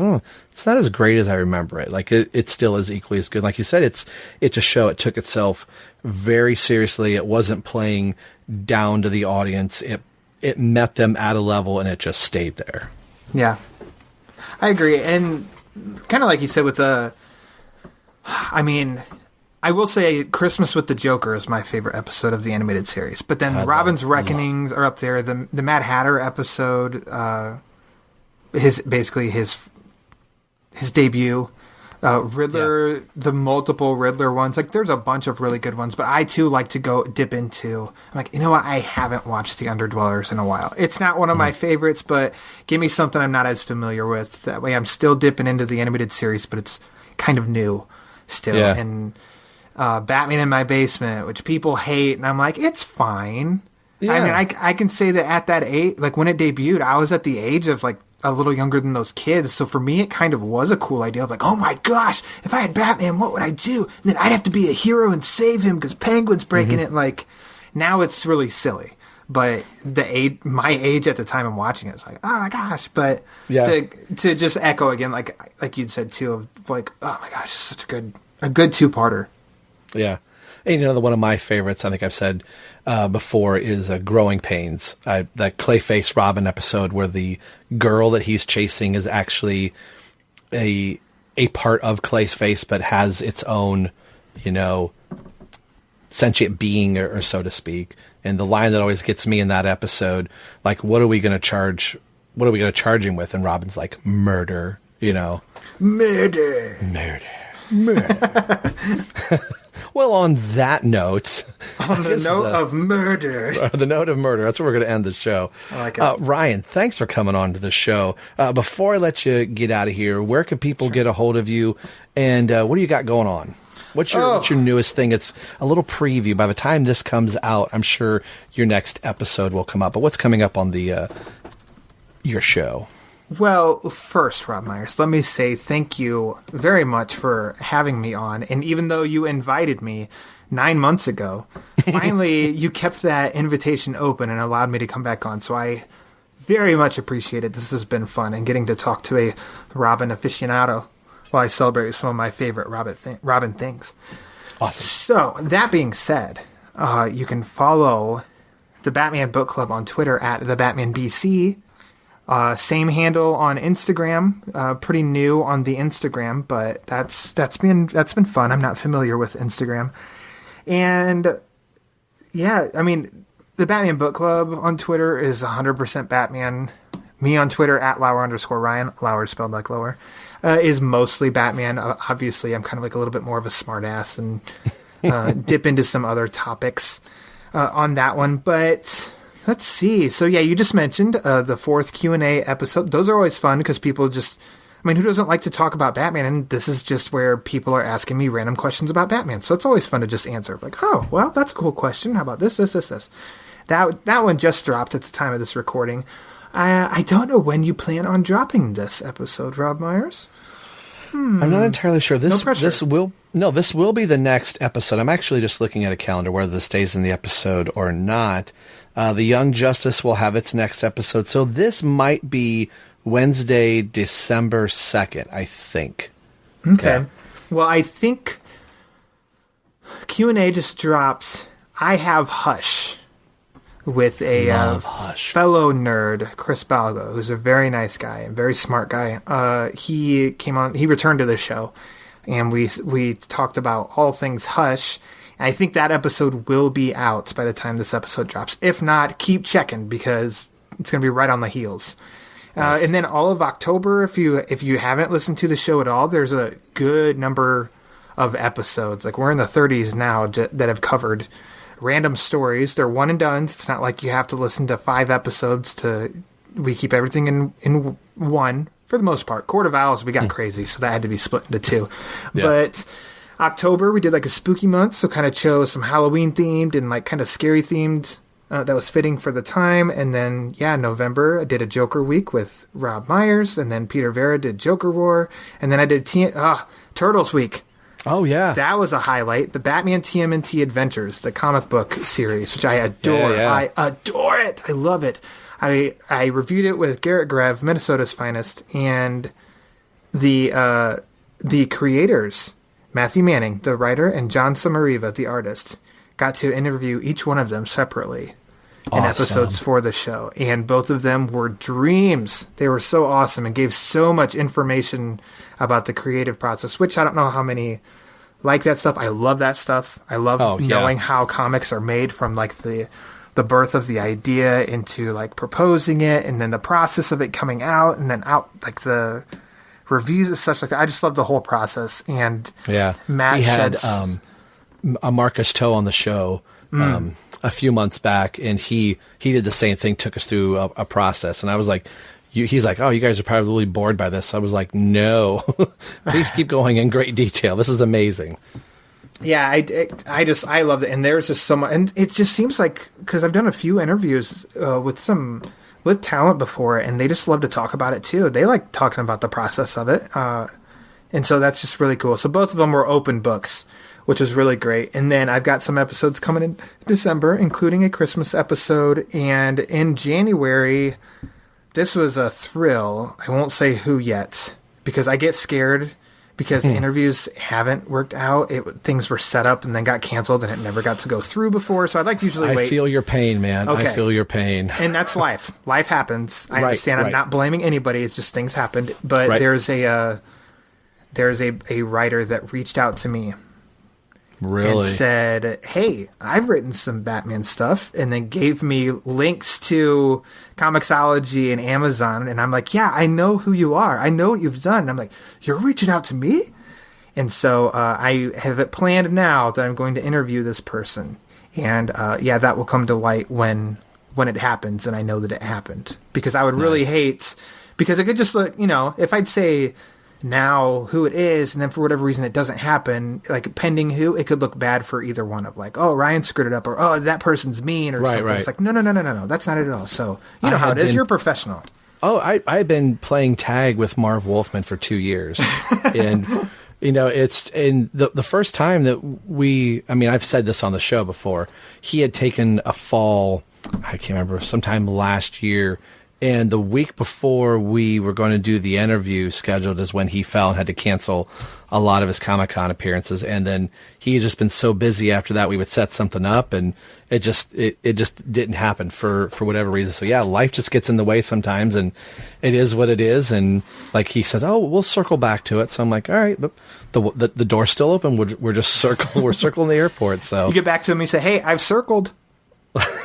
it's not as great as I remember it. Like, it still is equally as good. Like you said, it's a show. It took itself very seriously. It wasn't playing down to the audience. It met them at a level, and it just stayed there. Yeah, I agree. And kind of like you said with I will say Christmas with the Joker is my favorite episode of the animated series. But then Robin's Reckonings are up there. The Mad Hatter episode, his debut. Riddler, the multiple Riddler ones. Like, there's a bunch of really good ones. But I, too, like to go dip into... I'm like, you know what? I haven't watched The Underdwellers in a while. It's not one of my favorites, but give me something I'm not as familiar with. That way I'm still dipping into the animated series, but it's kind of new still. Yeah. And... Batman in My Basement, which people hate, and I'm like, it's fine. Yeah. I mean, I can say that at that age, like when it debuted, I was at the age of like a little younger than those kids, so for me it kind of was a cool idea of like, oh my gosh, if I had Batman, what would I do? And then I'd have to be a hero and save him because Penguin's breaking it. Like, now it's really silly. But my age at the time I'm watching it, it's like, oh my gosh. But to just echo again, like you'd said too, of like, oh my gosh, it's such a good 2-parter. Yeah. And another one of my favorites, I think I've said before, is Growing Pains. The Clayface Robin episode where the girl that he's chasing is actually a part of Clayface, but has its own, sentient being, or so to speak. And the line that always gets me in that episode, like, what are we going to charge him with? And Robin's like, murder, Murder. Well, on that note... On the note of murder. The note of murder. That's where we're going to end the show. I like it. Ryan, thanks for coming on to the show. Before I let you get out of here, where can people get a hold of you? And what do you got going on? What's your newest thing? It's a little preview. By the time this comes out, I'm sure your next episode will come up. But what's coming up on your show? Well, first, Rob Myers, let me say thank you very much for having me on. And even though you invited me 9 months ago, finally you kept that invitation open and allowed me to come back on. So I very much appreciate it. This has been fun, and getting to talk to a Robin aficionado while I celebrate some of my favorite Robin things. Awesome. So, that being said, you can follow the Batman Book Club on Twitter at TheBatmanBC. Same handle on Instagram. Pretty new on the Instagram, but that's been fun. I'm not familiar with Instagram. And yeah, I mean, the Batman Book Club on Twitter is 100% Batman. Me on Twitter at Lauer_Ryan. Lauer spelled like lower. Is mostly Batman. Obviously, I'm kind of like a little bit more of a smartass and dip into some other topics on that one. But Let's see. So yeah, you just mentioned the 4th Q&A episode. Those are always fun because people just, I mean, who doesn't like to talk about Batman? And this is just where people are asking me random questions about Batman. So it's always fun to just answer. Like, oh, well, that's a cool question. How about this? That one just dropped at the time of this recording. I don't know when you plan on dropping this episode, Rob Myers. I'm not entirely sure. No pressure. This will be the next episode. I'm actually just looking at a calendar whether this stays in the episode or not. The Young Justice will have its next episode, so this might be Wednesday, December 2nd, I think. Okay. Yeah. Well, I think Q&A just dropped. I have Hush with a fellow nerd, Chris Balgo, who's a very nice guy, a very smart guy. He came on, he returned to the show, and we talked about all things Hush. And I think that episode will be out by the time this episode drops. If not, keep checking because it's going to be right on the heels. Nice. And then all of October, if you haven't listened to the show at all, there's a good number of episodes. Like we're in the 30s now that have covered random stories. They're one and done. It's not like you have to listen to 5 episodes we keep everything in one for the most part. Court of Owls, we got crazy, so that had to be split into 2. Yeah. But October, we did like a spooky month, so kind of chose some Halloween themed and like kind of scary themed that was fitting for the time. And then, November, I did a Joker week with Rob Myers, and then Peter Vera did Joker War, and then I did Turtles week. Oh, yeah. That was a highlight. The Batman TMNT Adventures, the comic book series, which I adore. Yeah. I adore it. I love it. I reviewed it with Garrett Grev, Minnesota's finest, and the creators, Matthew Manning, the writer, and John Samariva, the artist, got to interview each one of them separately in episodes for the show. And both of them were dreams. They were so awesome and gave so much information about the creative process, which I don't know how many like that stuff. I love that stuff. I love knowing how comics are made, from like the birth of the idea into like proposing it, and then the process of it coming out, and then out like the reviews and such like that. I just love the whole process. And Matt had a Marcus Toe on the show a few months back, and he did the same thing, took us through a process, and I was like, he's like, oh, you guys are probably really bored by this. I was like, no, please keep going in great detail. This is amazing. Yeah, I loved it, and there's just so much, and it just seems like, because I've done a few interviews with talent before, and they just love to talk about it too. They like talking about the process of it, and so that's just really cool. So both of them were open books, which is really great. And then I've got some episodes coming in December, including a Christmas episode, and in January, this was a thrill. I won't say who yet, because I get scared. Because the interviews haven't worked out. Things were set up and then got canceled, and it never got to go through before. So I'd like to usually wait. I feel your pain, man. Okay. I feel your pain. And that's life. Life happens. I understand. I'm not blaming anybody. It's just things happened. But there's a writer that reached out to me. Really? And said, hey, I've written some Batman stuff, and then gave me links to Comixology and Amazon. And I'm like, yeah, I know who you are. I know what you've done. And I'm like, you're reaching out to me? And so I have it planned now that I'm going to interview this person. And that will come to light when it happens, and I know that it happened. Because I would really hate, because it could just look, if I'd say now who it is, and then for whatever reason it doesn't happen, like pending who, it could look bad for either one of like, oh, Ryan screwed it up, or oh, that person's mean, or something. It's like, no, that's not it at all. So you know how it is. You're a professional. Oh, I've been playing tag with Marv Wolfman for 2 years, and it's in the first time that I've said this on the show before. He had taken a fall, I can't remember, sometime last year. And the week before we were going to do the interview scheduled is when he fell and had to cancel a lot of his Comic-Con appearances. And then he's just been so busy after that, we would set something up, and it just didn't happen for whatever reason. So yeah, life just gets in the way sometimes, and it is what it is. And like he says, oh, we'll circle back to it. So I'm like, all right, but the door's still open. We're circling the airport. So you get back to him and you say, hey, I've circled.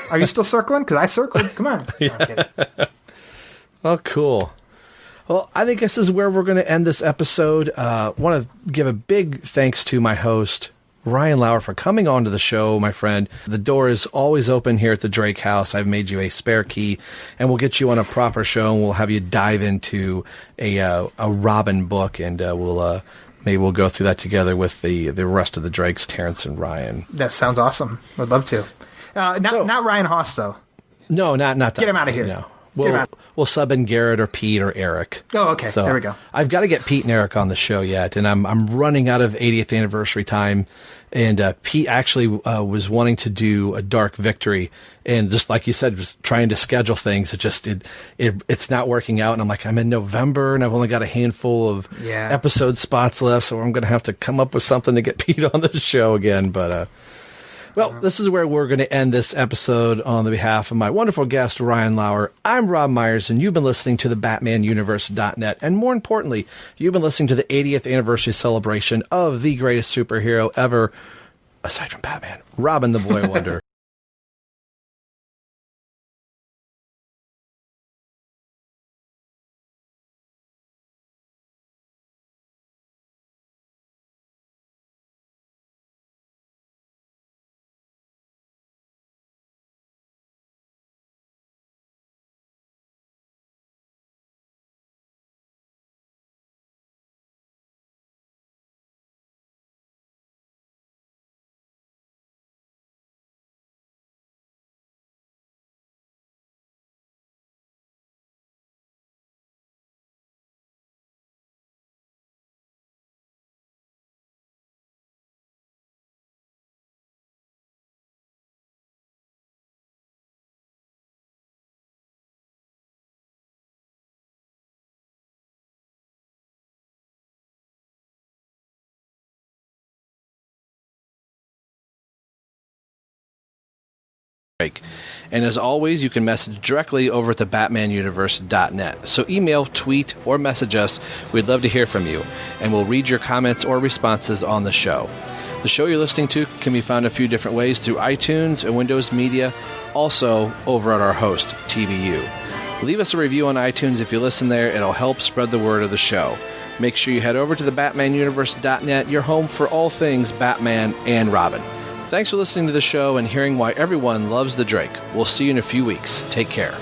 Are you still circling? Because I circled. Come on. Yeah. No, I'm kidding. Oh, cool. Well, I think this is where we're going to end this episode. Want to give a big thanks to my host, Ryan Lauer, for coming on to the show, my friend. The door is always open here at the Drake House. I've made you a spare key, and we'll get you on a proper show, and we'll have you dive into a Robin book, and maybe we'll go through that together with the rest of the Drakes, Terrence and Ryan. That sounds awesome. I'd love to. Not Ryan Haas, though. No, not that. Get him out of here. No. We'll sub in Garrett or Pete or Eric. Oh, okay. So there we go. I've got to get Pete and Eric on the show yet, and I'm running out of 80th anniversary time. And Pete actually was wanting to do a Dark Victory, and just like you said, just trying to schedule things. It's not working out, and I'm like, I'm in November, and I've only got a handful of episode spots left, so I'm going to have to come up with something to get Pete on the show again. But this is where we're going to end this episode on the behalf of my wonderful guest, Ryan Lauer. I'm Rob Myers, and you've been listening to the BatmanUniverse.net. And more importantly, you've been listening to the 80th anniversary celebration of the greatest superhero ever, aside from Batman, Robin the Boy Wonder. And as always, you can message directly over at the BatmanUniverse.net. So email, tweet, or message us. We'd love to hear from you, and we'll read your comments or responses on the show. The show you're listening to can be found a few different ways through iTunes and Windows Media, also over at our host, TBU. Leave us a review on iTunes if you listen there. It'll help spread the word of the show. Make sure you head over to the BatmanUniverse.net, your home for all things Batman and Robin. Thanks for listening to the show and hearing why everyone loves the Drake. We'll see you in a few weeks. Take care.